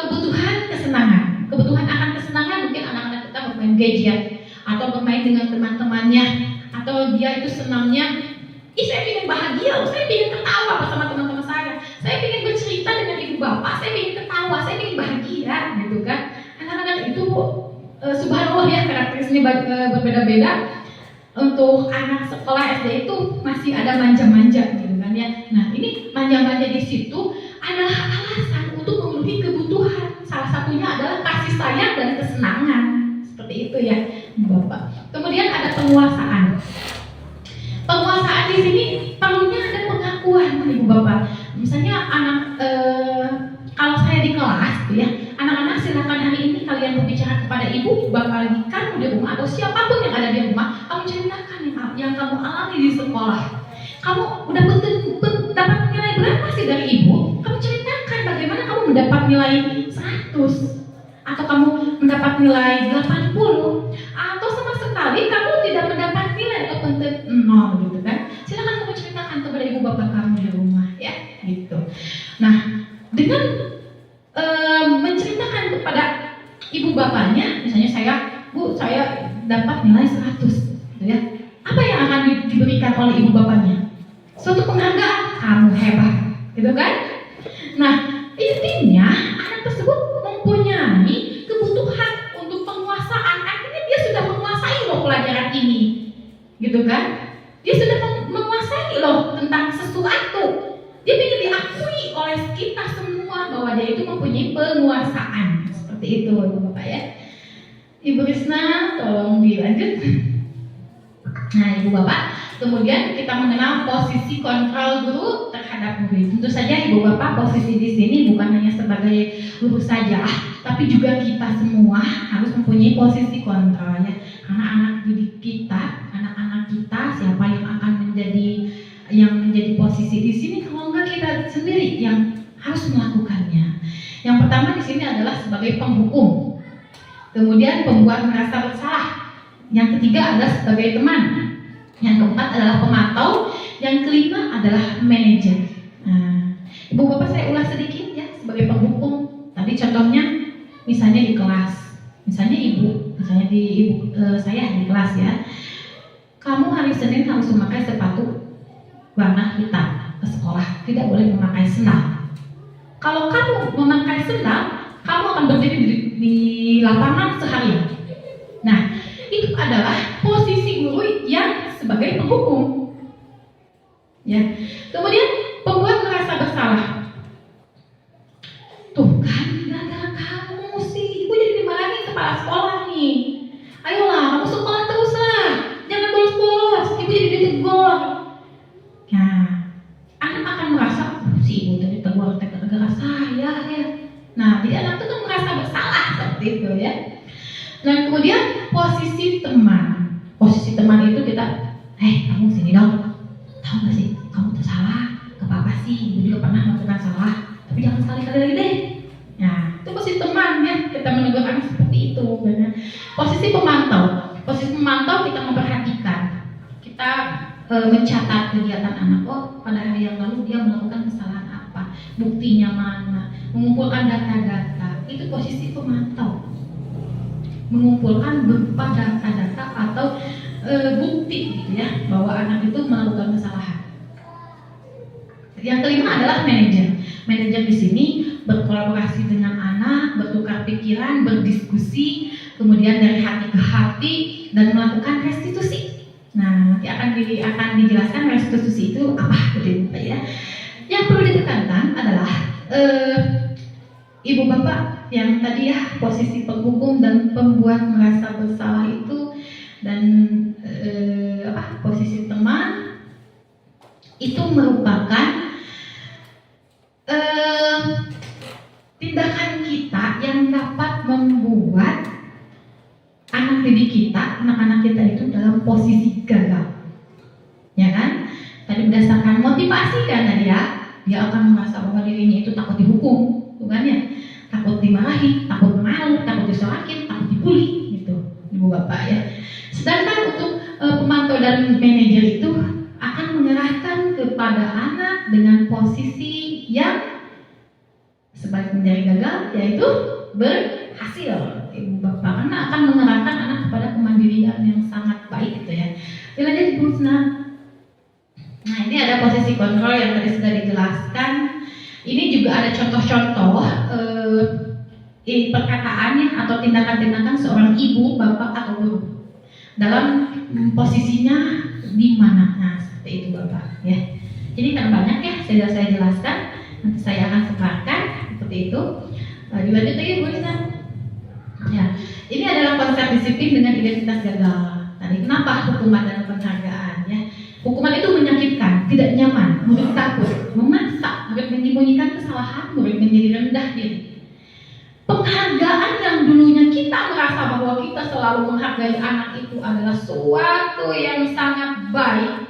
kebutuhan kesenangan. Kebutuhan akan kesenangan, mungkin anak-anak kita bermain gadget atau bermain dengan teman-temannya, atau dia itu senangnya, saya ingin bahagia, saya ingin ketawa bersama teman-teman saya ingin bercerita dengan ibu bapak, saya ingin ketawa, saya ingin bahagia, gitu kan. Anak-anak itu subhanallah ya, karakteristiknya berbeda-beda. Untuk anak sekolah SD itu masih ada manja-manja, gitu kan ya. Nah, ini manja-manja di situ adalah alasan untuk memenuhi kebutuhan. Salah satunya adalah kasih sayang dan kesenangan. Seperti itu ya, Bapak. Kemudian ada penguasaan. Penguasaan di sini perlunya ada pengakuan, Ibu Bapak. Misalnya anak, kalau saya di kelas, ya, anak-anak silakan hari ini kalian berbicara kepada ibu, bapak lagi kamu di rumah atau siapapun yang ada di rumah, kamu ceritakan yang kamu alami di sekolah. Kamu udah dapat nilai berapa sih dari ibu? Kamu ceritakan bagaimana kamu mendapat nilai 100 atau kamu mendapat nilai 80 atau sama sekali kamu tidak mendapat nilai atau penting 0, gitu kan. Silakan kamu ceritakan kepada ibu bapak kamu di rumah ya, gitu. Nah, dengan menceritakan kepada ibu bapaknya, misalnya saya dapat nilai 100, gitu ya. Apa yang akan diberikan oleh ibu bapaknya? Suatu penghargaan, kamu hebat, gitu kan? Nah, intinya anak tersebut mempunyai kebutuhan untuk penguasaan. Artinya dia sudah menguasai loh pelajaran ini, gitu kan? Dia sudah menguasai loh tentang sesuatu. Dia ingin diakui oleh kita semua bahwa dia itu mempunyai penguasaan. Seperti itu, Bapak ya. Ibu Risna, tolong dilanjut. Nah, Ibu Bapak, kemudian kita mengenal posisi kontrol guru terhadap murid. Tentu saja Ibu Bapak, posisi di sini bukan hanya sebagai guru saja, tapi juga kita semua harus mempunyai posisi kontrol ya. Karena anak didik kita, anak-anak kita, siapa yang akan menjadi posisi di sini kalau enggak kita sendiri yang harus melakukannya. Yang pertama di sini adalah sebagai penghukum, kemudian pembuat merasa bersalah. Yang ketiga adalah sebagai teman. Yang keempat adalah pemantau. Yang kelima adalah manajer. Nah, Ibu Bapak saya ulas sedikit ya sebagai penghukum. Tadi contohnya misalnya di kelas, misalnya saya di kelas ya. Kamu hari Senin harus memakai sepatu warna hitam ke sekolah, tidak boleh memakai sendal. Kalau kamu memakai sendal, kamu akan berdiri di lapangan seharian. Nah, itu adalah posisi guru yang sebagai penghukum. Ya. Kemudian pembuat merasa bersalah. Tuh kan, gara-gara kamu sih, ibu jadi dimarahin kepala sekolah nih. Ayolah, kamu sekolah teruslah, jangan bolos-bolos, ibu jadi ditegur. Nah, Nah, jadi anak itu kan merasa bersalah seperti itu ya. Nah, kemudian posisi teman. Posisi teman itu kita, kamu sini dong. Tahu gak sih, kamu tuh salah. Gak apa-apa sih, ibu juga pernah melakukan salah. Tapi jangan sekali-kali lagi deh. Nah, itu posisi teman ya. Kita menegur anak seperti itu. Ya. Posisi pemantau. Posisi pemantau kita memperhatikan. Kita mencatat kegiatan anak. Oh, pada hari yang lalu dia melakukan kesalahan apa, buktinya mana, mengumpulkan data-data. Itu posisi pemantau, mengumpulkan berupa data-data atau bukti gitu ya, bahwa anak itu melakukan kesalahan. Yang kelima adalah manajer. Manajer di sini berkolaborasi dengan anak, bertukar pikiran, berdiskusi, kemudian dari hati ke hati dan melakukan restitusi. Nah, nanti akan dijelaskan restitusi itu apa gitu ya. Yang perlu ditekankan adalah ibu bapak yang tadi ya, posisi penghukum dan pembuat merasa bersalah itu, dan posisi teman itu merupakan tindakan kita yang dapat membuat anak didik kita, anak-anak kita itu dalam posisi gagal, ya kan? Tadi berdasarkan motivasi kan tadi ya, dia akan merasa bahwa dirinya itu takut dihukum, bukan ya? Takut dimarahi, takut malu, takut disorakin, takut dibully, gitu, ibu bapak ya. Sedangkan untuk pemantau dan manajer itu akan mengerahkan kepada anak dengan posisi yang sebaik menjadi gagal, yaitu berhasil, ibu bapak, karena akan mengerahkan anak kepada kemandirian yang sangat baik gitu ya. Lanjut ibu Husna. Nah, ini ada posisi kontrol yang tadi sudah dijelaskan. Ini juga ada contoh-contoh perkataannya atau tindakan-tindakan seorang ibu, bapak atau guru dalam posisinya di mana. Nah, seperti itu bapak ya. Ini kan banyak ya, sudah saya jelaskan. Nanti saya akan sebarkan seperti itu. Dilanjut lagi Bu Risa. Ya, ini adalah konsep disiplin dengan identitas gagal. Tadi kenapa hukuman dan penghargaan ya? Hukuman itu menyakitkan, tidak nyaman, murid takut, memaksa, murid menyembunyikan kesalahan, murid menjadi rendah diri. Penghargaan yang dulunya kita merasa bahwa kita selalu menghargai anak itu adalah suatu yang sangat baik,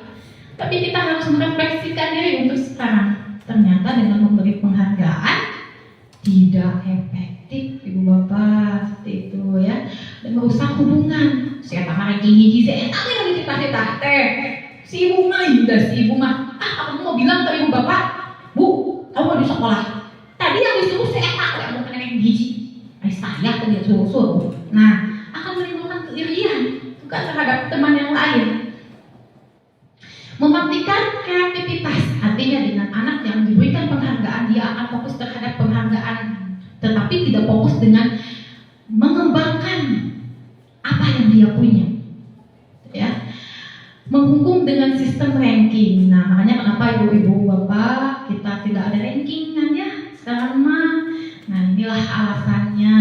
tapi kita harus merefleksikan diri untuk sekarang. Ternyata dengan memberi penghargaan tidak efektif, ibu bapak, seperti itu ya, dan merusak hubungan. Saya tak ranking hiji, saya tak lagi kita teh. Si ibu mah, si ibu mah, aku mau bilang ke ibu bapak, bu, kamu mau di sekolah. Tadi yang disuruh saya tak, yang mau kena hiji. Saya tadi suruh. Nah, akan menimbulkan keirian bukan terhadap teman yang lain. Mematikan kreativitas, artinya dengan anak yang diberikan penghargaan, dia akan fokus terhadap penghargaan, tetapi tidak fokus dengan mengembangkan apa yang dia punya. Ya. Menghukum dengan sistem ranking. Nah, makanya kenapa ibu-ibu bapak kita tidak ada rankingan ya sekarang mah. Nah, inilah alasannya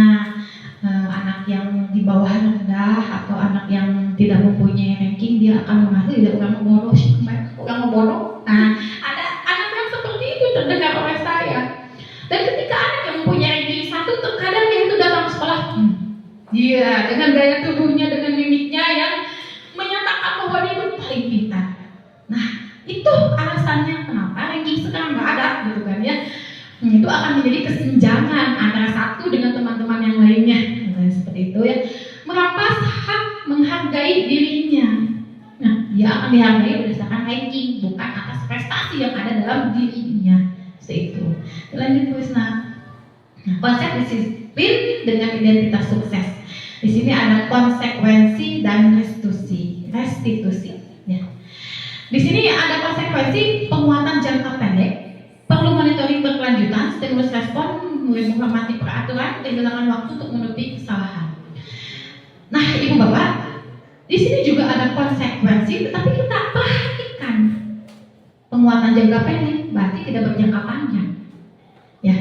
anak yang di bawah rendah atau anak yang tidak mempunyai ranking, dia akan mengaku tidak orang membodoh. Nah, ada anak yang seperti itu terdengar oleh saya. Dan ketika anak yang mempunyai ranking 1, terkadang dia itu datang sekolah, dengan gaya tubuhnya, dengan mimiknya yang menyatakan bahwa dia itu paling pintar. Nah, itu alasannya kenapa ranking sekarang nggak ada, gitu kan ya. Itu akan menjadi kesenjangan antara satu dengan teman-teman yang lainnya. Nah, seperti itu ya. Merampas hak menghargai dirinya. Nah, dia akan dihargai berdasarkan ranking, bukan atas prestasi yang ada dalam dirinya. Seperti itu. Lanjut terus. Nah, konsep disiplin dengan identitas sukses. Di sini ada konsekuensi dan restitusi. Ya. Di sini ada konsekuensi penguatan jangka pendek. Perlu monitoring berkelanjutan, stimulus respon, mulai menghormati peraturan, kehilangan waktu untuk menutupi kesalahan. Nah, ibu bapak, di sini juga ada konsekuensi, tetapi kita perhatikan penguatan jangka pendek, berarti tidak berjangka panjang. Ya,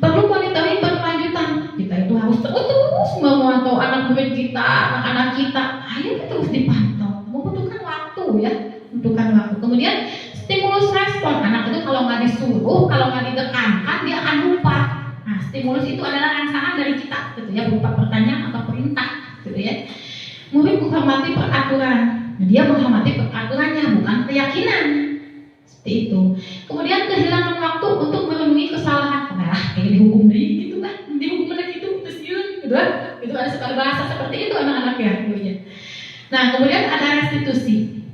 perlu monitoring berkelanjutan. Kita itu harus terus memantau anak murid kita, anak-anak kita. Ayo kita terus dipantau, membutuhkan waktu ya, membutuhkan waktu. Kemudian stimulus respon, anak itu kalau nggak disuruh, kalau nggak ditekankan, dia akan lupa. Nah, stimulus itu adalah rangsangan dari kita, gitu ya, berupa pertanyaan atau perintah, gitu ya. Murid menghormati peraturan, dia menghormati peraturannya, bukan keyakinan, seperti itu. Kemudian kehilangan waktu untuk merenungi kesalahan, kayak dihukum deh, gitu kan, dihukum deh gitu, terus gitu kan, itu ada sekali bahasa seperti itu anak-anak ya, gitu ya. Nah, kemudian ada restitusi.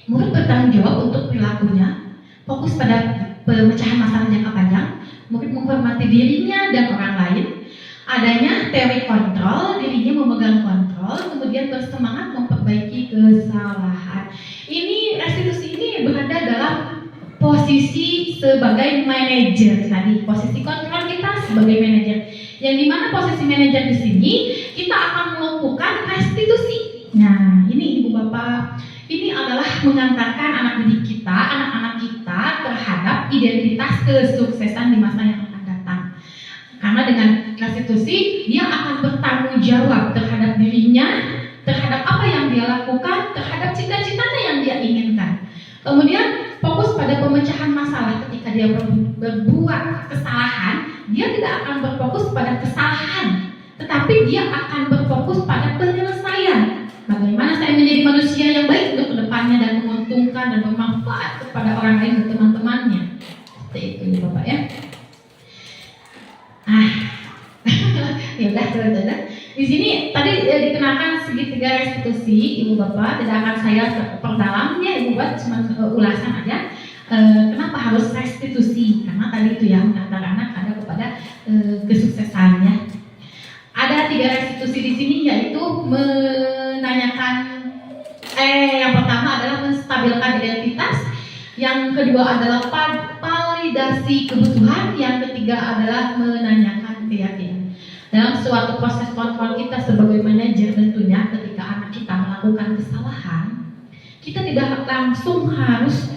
Murid bertanggung jawab untuk perilakunya, fokus pada pemecahan masalah jangka panjang. Murid menghormati dirinya dan orang lain. Adanya teori kontrol, dirinya memegang kontrol, kemudian bersemangat memperbaiki kesalahan. Ini restitusi ini berada dalam posisi sebagai manajer tadi, posisi kontrol kita sebagai manajer. Yang dimana posisi manajer di sini kita akan melakukan restitusi. Nah, ini Ibu Bapak, ini adalah mengantarkan anak didik kita, anak-anak kita terhadap identitas kesuksesan di masa yang akan datang. Karena dengan restitusi, dia akan bertanggung jawab terhadap dirinya, terhadap apa yang dia lakukan, terhadap cita-citanya yang dia inginkan. Kemudian fokus pada pemecahan masalah. Ketika dia berbuat kesalahan, dia tidak akan berfokus pada kesalahan, tetapi dia akan berfokus pada penyelesaian. Bagaimana saya menjadi manusia yang baik untuk kedepannya dan menguntungkan dan bermanfaat kepada orang lain dan teman-temannya. Seperti itu Bapak ya. Ya udah teman-teman. Di sini tadi dikenakan segitiga restitusi, Ibu Bapak, tidak akan saya perdalamnya, Ibu Bapak cuma ulasan aja. Kenapa harus restitusi? Karena tadi itu ya mengantar anak ada kepada kesuksesannya. Ada 3 restitusi di sini, yaitu menanyakan yang pertama adalah menstabilkan identitas, yang kedua adalah validasi kebutuhan, yang ketiga adalah menanyakan keyakinan. Dalam suatu proses kontrol kita sebagai manajer, tentunya ketika anak kita melakukan kesalahan, kita tidak langsung harus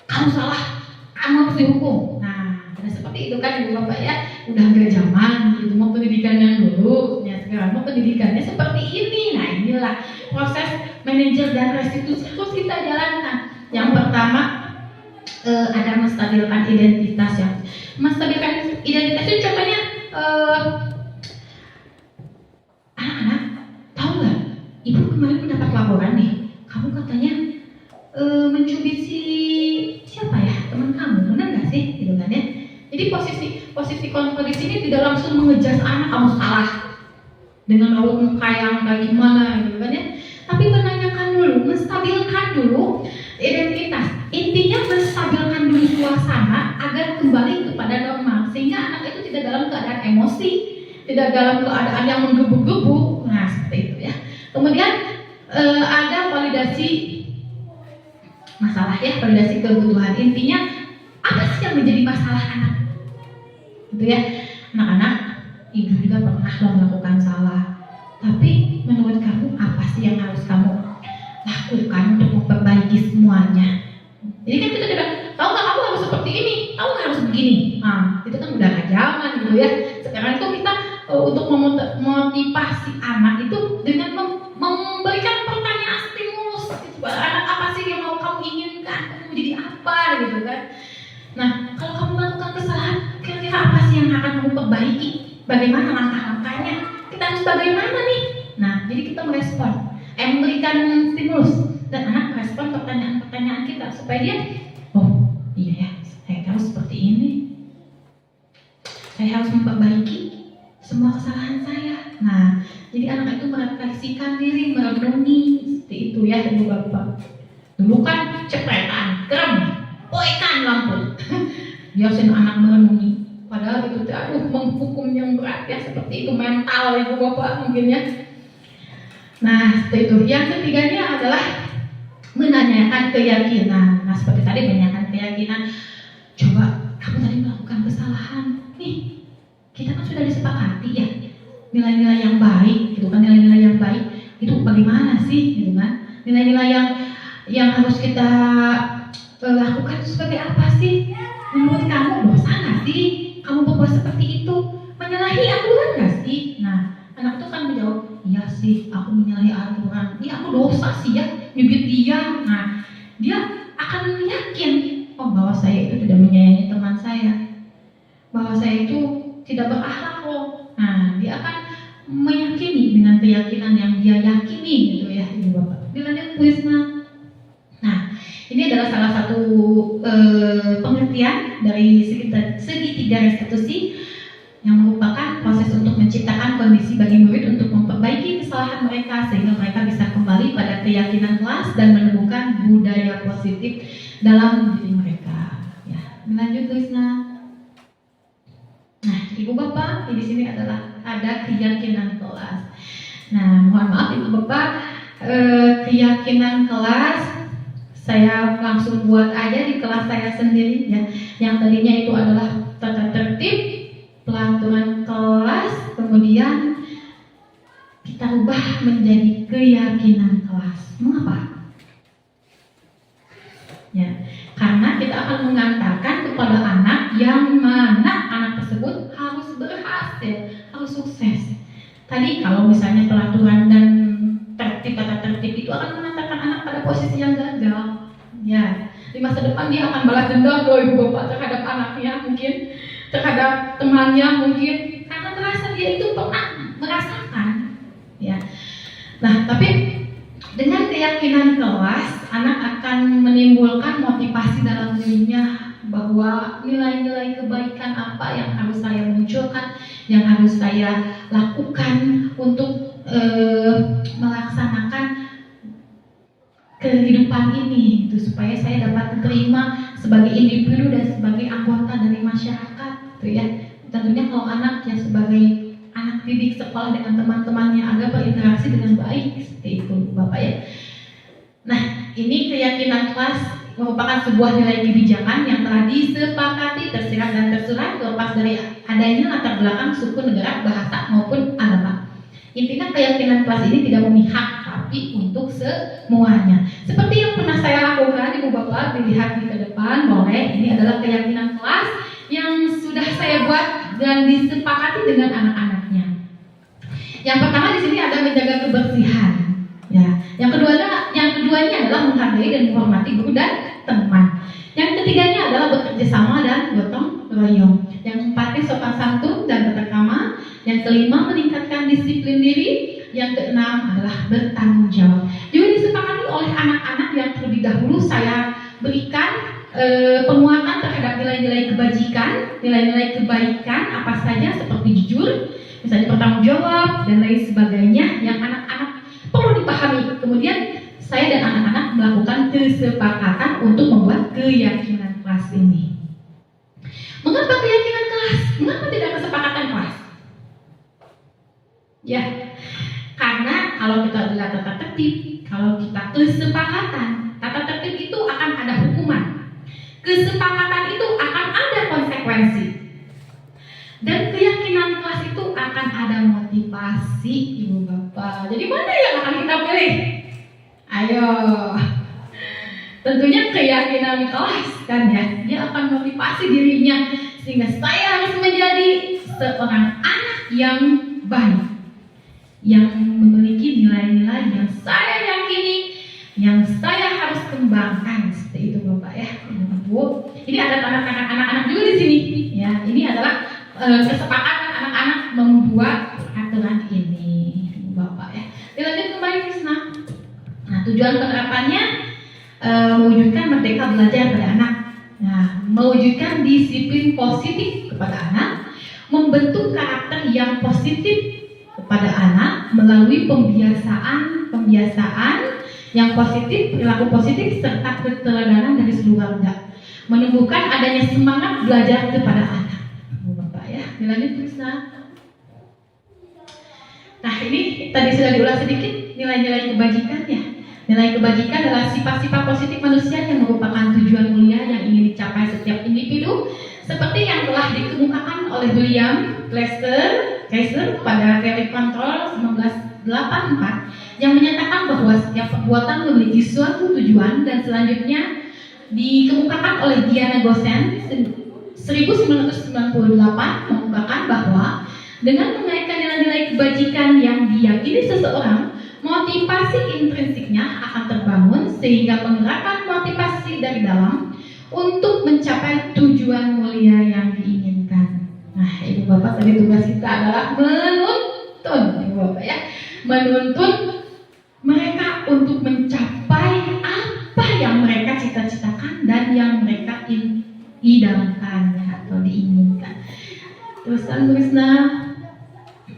kamu salah, kamu harus dihukum. Nah, seperti itu kan Ibu Bapak ya, udah gak zaman gitu, mau pendidikan yang dulu, ya sekarang mau pendidikannya seperti ini. Nah, inilah proses manajer dan restitusi terus kita jalankan. Yang pertama ada menstabilkan identitas ya. Menstabilkan identitas itu contohnya anak-anak tahu nggak? Ibu kemarin mendapat laporan nih, kamu katanya mencubit si siapa ya, teman kamu, benar nggak sih? Gitu kan ya. Jadi posisi kontrol di sini tidak langsung mengejar anak kamu salah dengan raut muka yang kayak gimana gitu kan ya. Tapi menanyakan dulu, menstabilkan dulu identitas. Intinya menstabilkan dulu suasana agar kembali kepada normal, sehingga anak itu tidak dalam keadaan emosi, tidak dalam keadaan yang menggebu-gebu. Nah, seperti itu ya. Kemudian ada validasi masalah ya, validasi kebutuhan. Intinya apa sih yang menjadi masalah anak? Gitu ya. Anak-anak, ibu juga pernah melakukan salah. Tapi menurut kamu apa sih yang harus kamu lakukan untuk memperbaiki semuanya? Jadi kan kita tidak tahu nggak, kamu harus seperti ini, kamu harus begini. Nah, itu kan udah gak zaman gitu ya. Sekarang itu kita untuk memotivasi anak itu dengan memberikan pertanyaan stimulus. Gitu. Anak apa sih yang mau kamu inginkan? Kamu jadi apa gitu kan? Nah, kalau kamu melakukan kesalahan, kira-kira apa sih yang akan kamu perbaiki? Bagaimana langkah-langkahnya? Kita harus bagaimana nih? Nah, jadi kita merespon, memberikan stimulus, dan anak merespon pertanyaan-pertanyaan kita supaya dia, oh iya ya, saya harus seperti ini, saya harus memperbaiki semua kesalahan saya. Nah, jadi anak itu merefleksikan diri, merenungi, seperti itu ya Ibu Bapak. Dulu kan cepretan, kerem, poekan lampu. Biasain anak merenungi. Padahal itu menghukum yang berat ya, seperti itu mental Ibu Bapak mungkin ya. Nah, seperti itu. Yang ketiganya adalah menanyakan keyakinan. Nah, seperti tadi menanyakan keyakinan. Coba kamu tadi melakukan kesalahan. Nih, kita kan sudah disepakati ya. Nilai-nilai yang baik, gitu kan, nilai-nilai yang baik itu bagaimana sih, gitu kan? Nilai-nilai yang harus kita lakukan sebagai apa sih? Menurut kamu dosa nggak sih? Kamu berbuat seperti itu, menyalahi aturan nggak sih? Nah, anak itu kan menjawab, iya sih, aku menyalahi aturan. Iya, aku dosa sih ya, nyubit dia. Nah, dia akan yakin, oh bahwa saya itu tidak menyayangi teman saya, bahwa saya itu tidak berakhlak loh. Nah, dia akan meyakini dengan keyakinan yang dia yakini gitu ya, Ibu Bapak. Dilanjut kuisnya. Nah, ini adalah salah satu pengertian dari segitiga restitusi yang merupakan proses untuk menciptakan kondisi bagi murid untuk memperbaiki kesalahan mereka sehingga mereka bisa kembali pada keyakinan kelas dan menemukan budaya positif dalam diri mereka. Ya, lanjut Luisna. Nah, Ibu Bapak, di sini adalah ada keyakinan kelas. Nah, mohon maaf Ibu Bapak, keyakinan kelas saya langsung buat aja di kelas saya sendiri ya. Yang tadinya itu adalah tata tertib, pelaturan kelas, kemudian kita ubah menjadi keyakinan kelas. Mengapa? Ya, karena kita akan mengatakan kepada anak yang mana anak tersebut harus berhasil, harus sukses. Tadi kalau misalnya pelaturan dan tata tertib itu akan mengantarkan anak pada posisi yang gagal. Ya, di masa depan dia akan balas dendam loh Ibu Bapak terhadap anaknya mungkin, terhadap temannya mungkin, karena merasa dia itu pernah merasakan. Ya, nah tapi dengan keyakinan kelas, anak akan menimbulkan motivasi dalam dirinya bahwa nilai-nilai kebaikan apa yang harus saya munculkan, yang harus saya lakukan untuk melaksanakan kehidupan ini, itu supaya saya dapat diterima sebagai individu dan sebagai anggota dari masyarakat, gitu ya. Tentunya kalau anak yang sebagai anak didik sekolah dengan teman-temannya agar berinteraksi dengan baik, seperti itu Bapak ya. Nah, ini keyakinan kelas merupakan sebuah nilai kebijakan yang telah disepakati, tersirat dan tersurat terlepas dari adanya latar belakang suku, negara, bahasa maupun agama. Intinya keyakinan kelas ini tidak memihak, tapi untuk semuanya. Seperti yang pernah saya lakukan, Ibu Bapak dilihat di ke depan boleh. Ini adalah keyakinan kelas yang sudah saya buat dan disepakati dengan anak-anaknya. Yang pertama di sini ada menjaga kebersihan. Ya, yang keduanya adalah menghargai dan menghormati guru dan teman. Yang ketiganya adalah bekerja sama dan gotong royong. Yang keempatnya sopan santun dan tata krama. Yang kelima meningkatkan disiplin diri. Yang keenam adalah bertanggung jawab. Juga disepakati oleh anak-anak yang terlebih dahulu saya berikan penguatan terhadap nilai-nilai kebajikan, nilai-nilai kebaikan apa saja seperti jujur, misalnya bertanggung jawab dan lain sebagainya yang anak-anak perlu dipahami. Kemudian saya dan anak-anak melakukan kesepakatan untuk membuat keyakinan kelas ini. Mengapa keyakinan kelas? Mengapa tidak kesepakatan kelas? Ya, karena kalau kita adalah tata tertib, kalau kita kesepakatan, tata tertib itu akan ada hukuman. Kesepakatan itu akan ada konsekuensi. Dan keyakinan kelas itu akan ada motivasi, Ibu Bapak. Jadi mana yang akan kita pilih? Ayo. Tentunya keyakinan kelas kan ya. Dia akan motivasi dirinya sehingga saya harus menjadi seorang anak yang baik, yang memiliki nilai-nilai yang saya yakini, yang saya harus kembangkan, seperti itu Bapak ya, Bu. Ini ada tanda-tanda anak-anak juga di sini. Ya, ini adalah kesepakatan anak-anak membuat aturan ini, Bapak ya. Dilanjut kembali Krisna. Nah, tujuan penerapannya mewujudkan merdeka belajar pada anak. Nah, mewujudkan disiplin positif kepada anak, membentuk karakter yang positif kepada anak melalui pembiasaan yang positif, perilaku positif serta keteladanan dari seluruh warga, menumbuhkan adanya semangat belajar kepada anak. Bapak ya, dilanjut Krisna. Nah, ini tadi sudah diulas sedikit nilai-nilai kebajikan ya. Nilai kebajikan adalah sifat-sifat positif manusia yang merupakan tujuan mulia yang ingin dicapai setiap individu, seperti yang telah dikemukakan oleh William Kaiser pada teori kontrol 1984 yang menyatakan bahwa setiap perbuatan memiliki suatu tujuan, dan selanjutnya dikemukakan oleh Diana Gossen 1998 mengungkapkan bahwa dengan mengaitkan nilai-nilai kebajikan yang diyakini seseorang, motivasi intrinsiknya akan terbangun sehingga menggerakkan motivasi dari dalam untuk mencapai tujuan mulia yang diinginkan. Nah, Ibu Ibu Bapak, tadi tugas kita adalah menuntun Ibu Bapak ya, menuntun mereka untuk mencapai apa yang mereka cita-citakan dan yang mereka idamkan atau diinginkan. Terus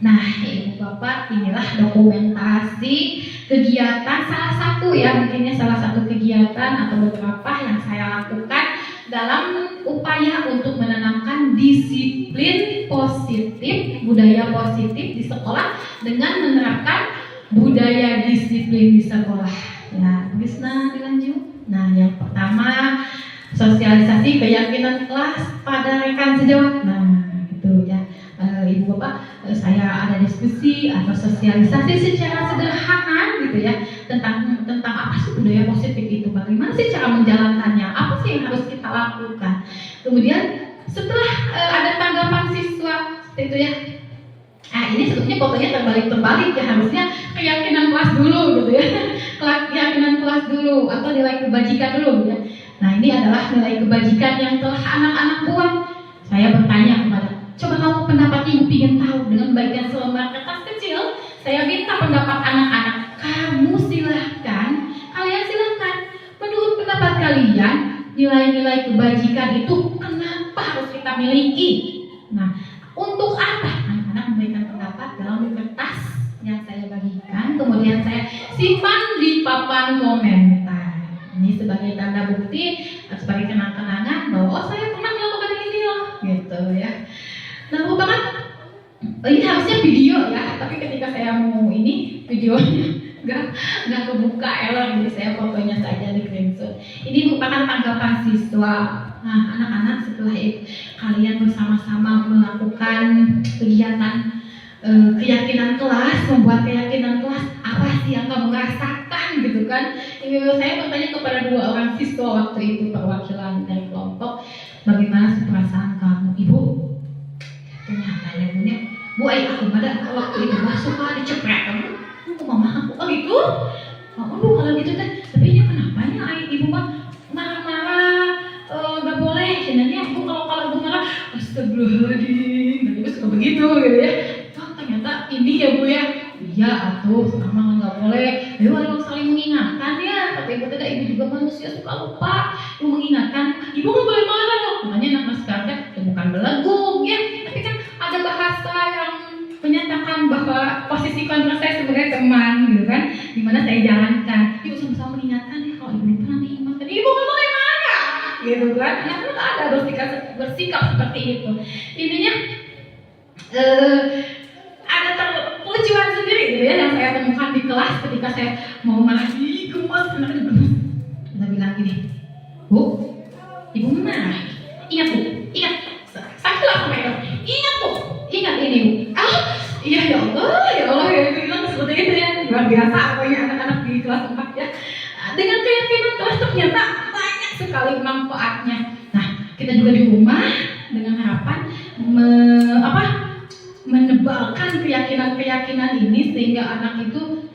nah Ibu Bapak, inilah dokumentasi kegiatan salah satu ya, mungkinnya salah satu kegiatan atau beberapa yang saya lakukan dalam upaya untuk menanamkan disiplin positif, budaya positif di sekolah dengan menerapkan budaya disiplin di sekolah. Ya, bisa dilanjut. Nah, yang pertama sosialisasi keyakinan kelas pada rekan sejawat. Nah, itu ya. Ibu Bapak, saya ada diskusi atau sosialisasi secara sederhana gitu ya tentang apa sih budaya positif itu, bagaimana sih cara menjalankannya, apa sih yang harus kita lakukan. Kemudian setelah ada tanggapan siswa seperti itu ya, ini sebetulnya fotonya terbalik ya, harusnya keyakinan kelas dulu gitu ya, keyakinan kelas dulu atau nilai kebajikan dulu gitu ya. Nah, ini adalah nilai kebajikan yang telah anak-anak buat. Saya bertanya kepada, coba kamu pendapatnya, ibu ingin tahu dengan bagian selembar kertas kecil. Saya minta pendapat anak-anak. Kalian silahkan. Menurut pendapat kalian, nilai-nilai kebajikan itu kenapa harus kita miliki? Nah, untuk apa? Anak-anak memberikan pendapat dalam kertas yang saya bagikan. Kemudian saya simpan di papan komentar. Ini sebagai tanda bukti, sebagai kenang-kenangan bahwa saya pernah melakukan ini loh, gitu ya. Nah, merupakan ini harusnya video ya, tapi ketika saya mau ini videonya nggak kebuka error, jadi saya fotonya saja di screenshot. Ini merupakan tanggapan siswa. Nah, anak-anak, setelah itu kalian bersama-sama melakukan kegiatan keyakinan kelas, membuat keyakinan kelas, apa sih yang kamu rasakan gitu kan? Saya bertanya kepada 2 orang siswa waktu itu, perwakilan dari kelompok, bagaimana sih perasaan kamu, Ibu? Ternyata ya Bu, aku pada waktu itu suka diceprek kamu, mama aku, oh gitu? Bu, kalau gitu kan, tapi ini kenapanya Ibu mah marah-marah, gak boleh, sebenarnya Bu kalau Ibu marah, astagfirullahaladzim, nanti Ibu suka begitu gitu ya. Ternyata ini ya Bu ya, iya atuh, sama nggak boleh. Ibu harus saling mengingatkan ya. Tapi Ibu tidak, Ibu juga manusia suka lupa. Ibu mengingatkan, Ibu nggak boleh marah loh. Makanya anak sekarang bukan belagu ya, tapi kan ada bahasa yang menyatakan bahwa posisikan saya sebagai teman gitu kan, dimana saya jalankan. Ibu sama-sama mengingatkan ya, kalau Ibu lupa nanti ingatkan, Ibu nggak boleh marah gitu kan. Anak-anak ada bersikap seperti itu. Intinya ada kelucuan sendiri gitu ya yang saya temukan di kelas ketika saya mau marah, gemas, kita bilang gini, Bu, Ibu marah, ingat Bu, ingat, saya langsung pegang, ingat Bu, ingat ini Bu, iya ya Allah ya, bilang seperti itu ya, luar biasa apa ya anak-anak di kelas 4 ya, dengan keyakinan kelas ternyata banyak sekali manfaatnya. Nah, kita juga di rumah dengan harapan menebalkan keyakinan-keyakinan ini sehingga anak itu,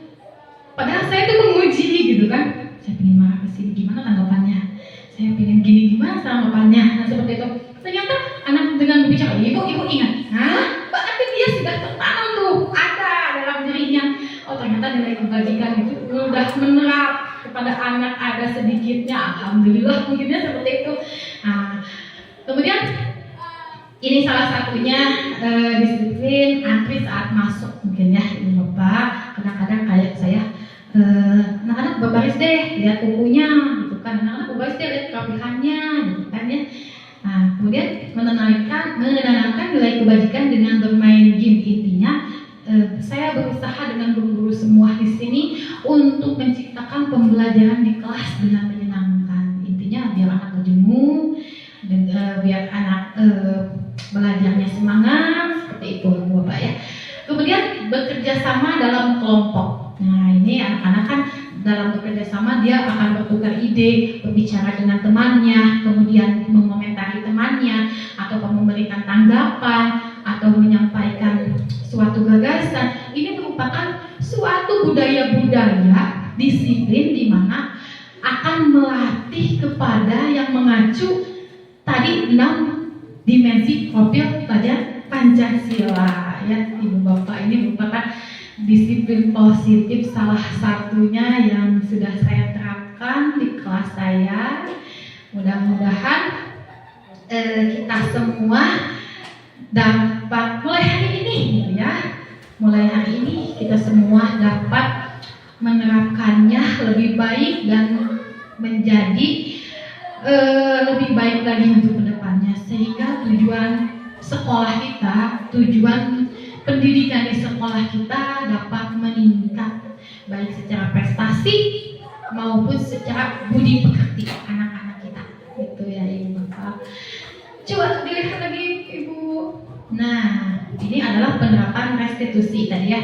padahal saya itu menguji gitu kan, saya pengen marah ke sini gimana tanggapannya, saya pengen gini gimana tanggapannya. Nah, seperti itu ternyata anak dengan berbicara, Ibu ingat, berarti dia sudah tertanam tuh, ada dalam dirinya. Oh, ternyata nilai kebajikan itu sudah menerap kepada anak, ada sedikitnya, alhamdulillah mungkinnya seperti itu. Nah, kemudian ini salah satunya disiplin antri saat masuk, mungkin ya Ibu Bapak. Kadang-kadang kayak saya, anak-anak berbaris deh, lihat bukunya gitu kan, anak-anak berbaris deh, lihat kerapihannya gitu kan ya. Nah, kemudian menanamkan nilai kebajikan dengan bermain game. Intinya saya berusaha dengan guru-guru semua di sini untuk menciptakan pembelajaran di kelas dengan menyenangkan. Intinya biar anak berjemu, biar anak belajarnya semangat, seperti itu Bapak ya. Kemudian bekerja sama dalam kelompok. Nah, ini anak-anak kan dalam bekerja sama dia akan bertukar ide, berbicara dengan temannya, kemudian mengomentari temannya, atau memberikan tanggapan, atau menyampaikan suatu gagasan. Ini merupakan suatu budaya-budaya disiplin di mana akan melatih kepada yang mengacu tadi 6 dimensi profil Pancasila ya Ibu Bapak. Ini merupakan disiplin positif salah satunya yang sudah saya terapkan di kelas saya. Mudah-mudahan kita semua dapat mulai hari ini gitu ya. Mulai hari ini kita semua dapat menerapkannya lebih baik dan menjadi lebih baik lagi untuk kedepannya, sehingga tujuan sekolah kita, tujuan pendidikan di sekolah kita dapat meningkat baik secara prestasi maupun secara budi pekerti anak-anak kita. Itu ya Ibu Bapak. Coba dilihat lagi Ibu. Nah, ini adalah penerapan restitusi tadi ya.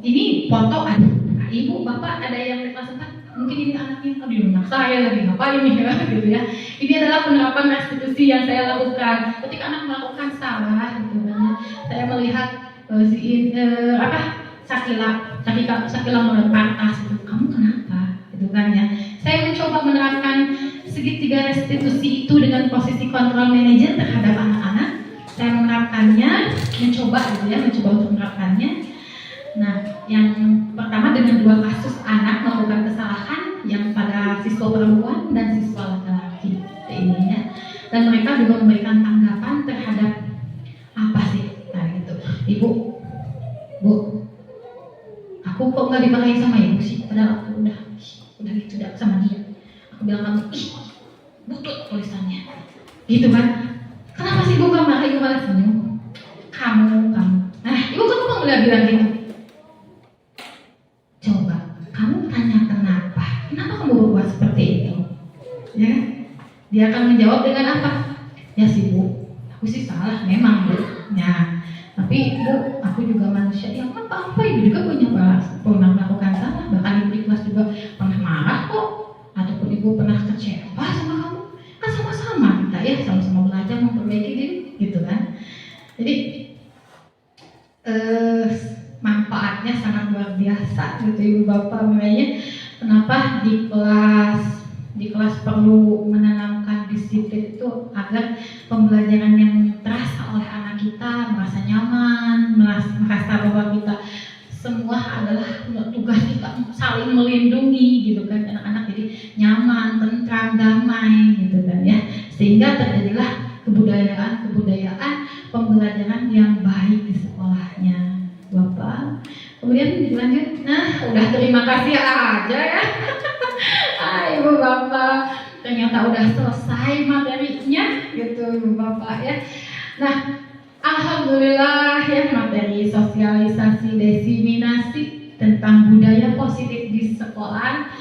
Ini foto ada Ibu Bapak, ada yang di kelas 4. Mungkin ini anaknya di rumah saya lagi ngapain nih ya, gitu ya. Ini adalah penerapan restitusi yang saya lakukan ketika anak melakukan salah gitu kan. Saya melihat Sakila menetas gitu. Kamu kenapa? Gitu kan ya. Saya mencoba menerapkan segitiga restitusi itu dengan posisi kontrol manajer terhadap anak-anak. Saya menerapkannya, mencoba untuk menerapkannya. Nah, yang pertama dengan 2 kasus anak melakukan kesalahan yang pada siswa perempuan dan siswa laki-laki ini ya. Dan mereka juga memberikan tanggapan terhadap apa sih? Nah gitu, Bu, aku kok nggak dimarahin sama ibu sih? Padahal aku udah gitu dah sama dia. Aku bilang kamu, butut tulisannya, gitu kan? Kenapa sih ibu nggak marah? Ibu malah senyum. Kamu. Nah, ibu kan kok nggak bilang gitu? Coba, kamu tanya kenapa kamu berbuat seperti itu? Ya, dia akan menjawab dengan apa? Ya sih Bu, aku sih salah memang Bu. Ya, tapi Bu, aku juga manusia. Ya apa ibu juga pernah melakukan salah. Bahkan ibu di kelas juga pernah marah kok, ataupun ibu pernah kecewa sama kamu. Kan sama-sama kita ya, sama-sama belajar memperbaiki diri, gitu kan? Jadi manfaatnya sangat luar biasa gitu Ibu Bapak. Makanya kenapa di kelas perlu menanamkan disiplin itu agar pembelajaran yang terasa oleh anak kita merasa nyaman, merasa bahwa kita semua adalah tugas kita saling melindungi gitu kan, anak-anak jadi nyaman, tentram, damai gitu kan ya, sehingga terjadilah kebudayaan pembelajaran yang baik di sekolahnya Bapak. Kemudian dilanjut, nah udah terima kasih aja ya. Ibu Bapak, ternyata udah selesai materinya gitu Ibu Bapak ya. Nah, alhamdulillah ya, materi sosialisasi diseminasi tentang budaya positif di sekolah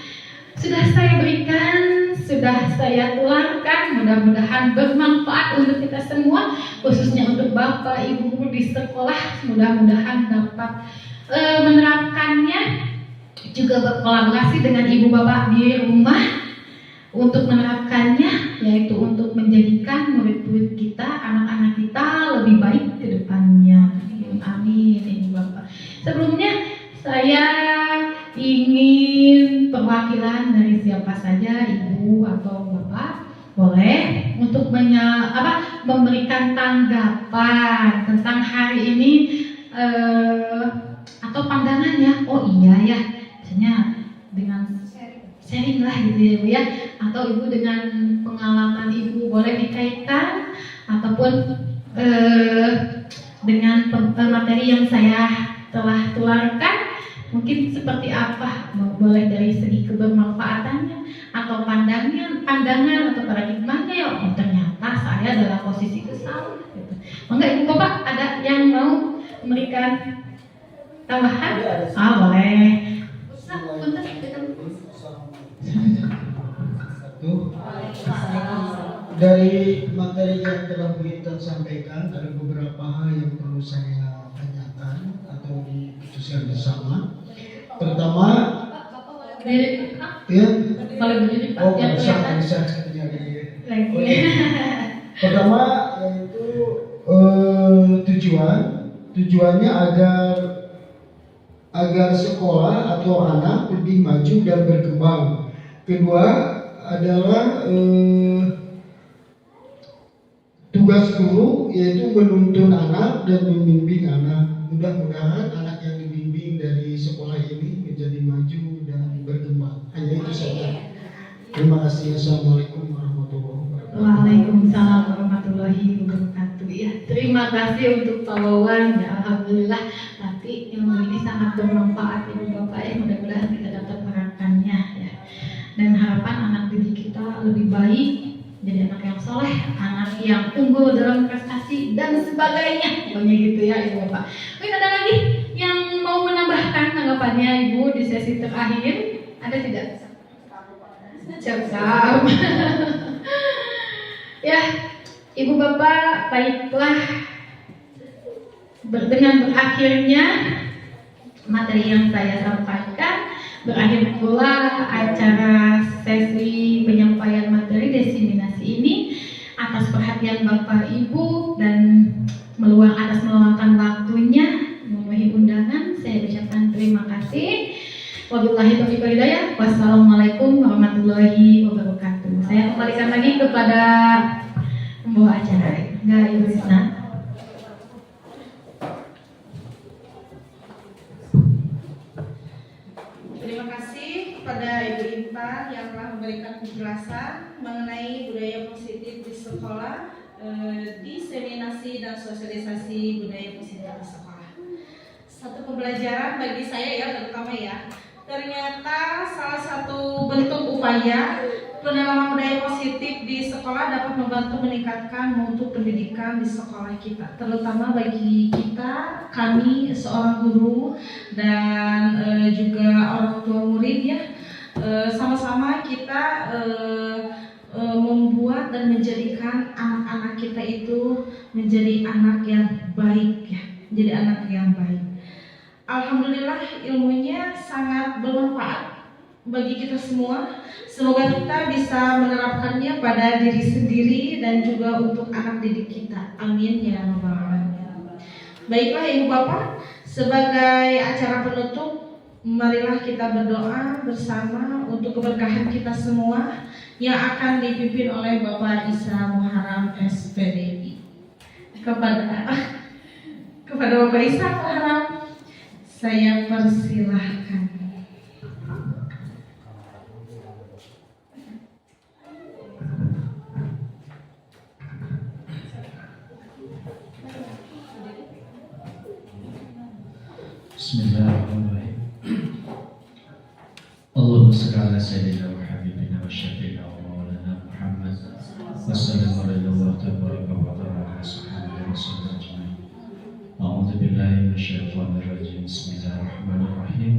sudah saya berikan, sudah saya tularkan. Mudah-mudahan bermanfaat untuk kita semua, khususnya untuk Bapak Ibu di sekolah. Mudah-mudahan dapat menerapkannya, juga berkolaborasi dengan Ibu Bapak di rumah untuk menerapkannya, yaitu untuk menjadikan murid-murid kita, anak-anak kita lebih baik ke depannya. Amin Ibu Bapak. Sebelumnya saya ingin perwakilan dari siapa saja, Ibu atau Bapak, boleh untuk memberikan tanggapan tentang hari ini atau pandangannya. Oh iya ya, misalnya dengan sharing lah gitu ya Ibu ya, atau Ibu dengan pengalaman Ibu boleh dikaitkan, ataupun dengan materi yang saya telah tularkan mungkin seperti apa, boleh dari segi kebermanfaatannya atau pandangan atau paradigmanya ya, oh ternyata saya dalam posisi itu salah gitu. Maka Ibu Bapak ada yang mau memberikan tambahan? Boleh. Dari materi yang telah Bu Intan sampaikan, ada beberapa hal yang perlu saya tanyakan atau diputuskan bersama. Pertama, ya, bisa katanya lagi. Pertama yaitu tujuannya agar sekolah atau anak lebih maju dan berkembang. Kedua adalah tugas guru yaitu menuntun anak dan membimbing anak. Mudah-mudahan anak yang dibimbing dari sekolah ini menjadi maju dan berkembang. Hanya itu saja. Terima kasih. Assalamualaikum warahmatullahi wabarakatuh. Waalaikumsalam warahmatullahi wabarakatuh. Ya, terima kasih untuk Pak Wawan. Ya, alhamdulillah nanti ilmu ini sangat bermanfaat Ibu Bapak ya. Mudah-mudahan kita dapat menerapkannya ya. Dan harapan anak didik kita lebih baik, jadi anak yang soleh, anak yang unggul dalam prestasi dan sebagainya. Pokoknya gitu ya Ibu Bapak. Mungkin ada lagi yang mau menambahkan tanggapannya Ibu di sesi terakhir? Ada tidak? Siap-siap. Ya, Ibu Bapak, baiklah. Dengan berakhirnya materi yang saya sampaikan, berakhir pula acara sesi penyampaian materi diseminasi ini. Atas perhatian Bapak Ibu dan meluangkan waktunya memenuhi undangan, saya ucapkan terima kasih. Wabillahi taufiq wal hidayah. Wassalamualaikum warahmatullahi wabarakatuh. Saya kembalikan lagi kepada pembawa acara. Enggak, Ibu Risna. Terima kasih kepada Ibu Intan yang telah memberikan penjelasan mengenai budaya positif di sekolah, diseminasi dan sosialisasi budaya positif di sekolah. Satu pembelajaran bagi saya ya, terutama ya. Ternyata salah satu bentuk upaya penanaman budaya positif di sekolah dapat membantu meningkatkan mutu pendidikan di sekolah kita, terutama bagi kita, kami seorang guru dan juga orang tua murid ya. Sama-sama kita membuat dan menjadikan anak-anak kita itu menjadi anak yang baik ya, menjadi anak yang baik. Alhamdulillah ilmunya sangat bermanfaat bagi kita semua. Semoga kita bisa menerapkannya pada diri sendiri dan juga untuk anak didik kita. Amin ya rabbal alamin. Baiklah Ibu Bapak, sebagai acara penutup, marilah kita berdoa bersama untuk keberkahan kita semua yang akan dipimpin oleh Bapak Isa Muharram SPDI. Kepada Bapak Isa Muharram saya persilahkan. Bismillahirrahmanirrahim. Allahumma shalli ala sayyidina wa habibina wa syafiina wa maulana Muhammad wa sallim alaihi wa tabaraka wa ta'ala subhanahu wa ta'ala ajma'in. A'udzu billahi minasyaitonir rajim. Bismillahirrahmanirrahim.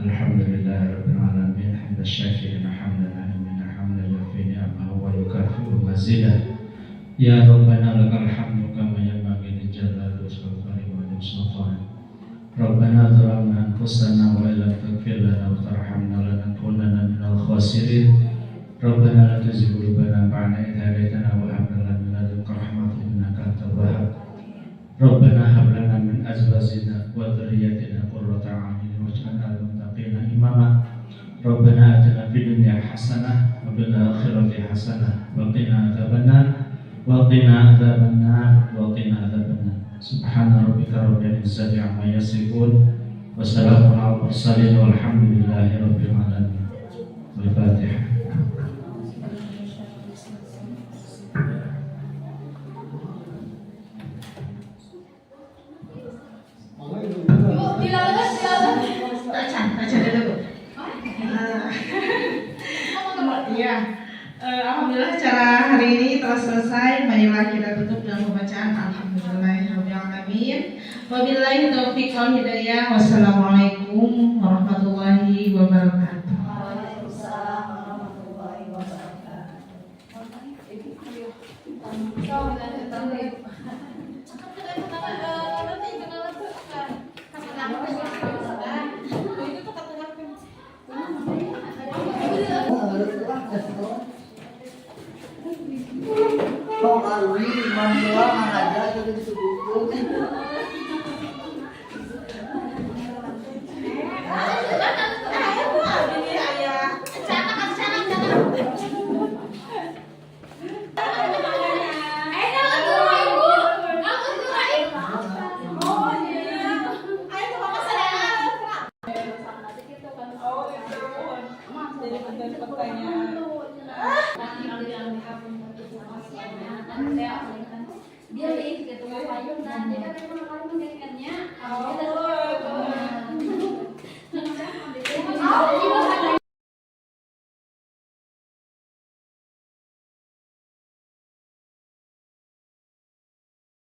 Alhamdulillahi rabbil alamin. Hamdan syakirin hamdan na'imina hamdan yufi ni'amahu wa yukafi'u mazidah. Ya Rabbana lakal hamdu kama yanbaghi li jalali wajhika wa li sultanik. Rabbana zalamna anfusana wa illam taghfir lana wa tarhamna lanakunanna minal khasirin. Rabbana la tuzigh qulubana ba'da idh hadaytana wa hab lana min ladunka rahmatan innaka antal wahhab. Rabbana hab lana min azwajina wa dhurriyyatina qurrata a'yunin waj'alna lil muttaqina imama. Rabbana atina fid dunya hasanah wa fil akhirati hasanah wa qina adzabannar wa qina adzabannar wa qina adzabannar. Subhana rabbika rabbil izzati amma yasifun wa salamun alal mursalin walhamdulillahi rabbil alamin. Al-Fatihah. Alhamdulillah acara hari ini telah selesai. Marilah kita tutup dengan pembacaan Alhamdulillahirabbil alamin. Wabillahi taufiq wal hidayah. Wassalamualaikum warahmatullahi wabarakatuh. Waalaikumsalam warahmatullahi wabarakatuh. Kok Arwi Mandela aja jadi disebutkan. Ayo dia gitu payung nah dia kan memang kali mendengarnya kita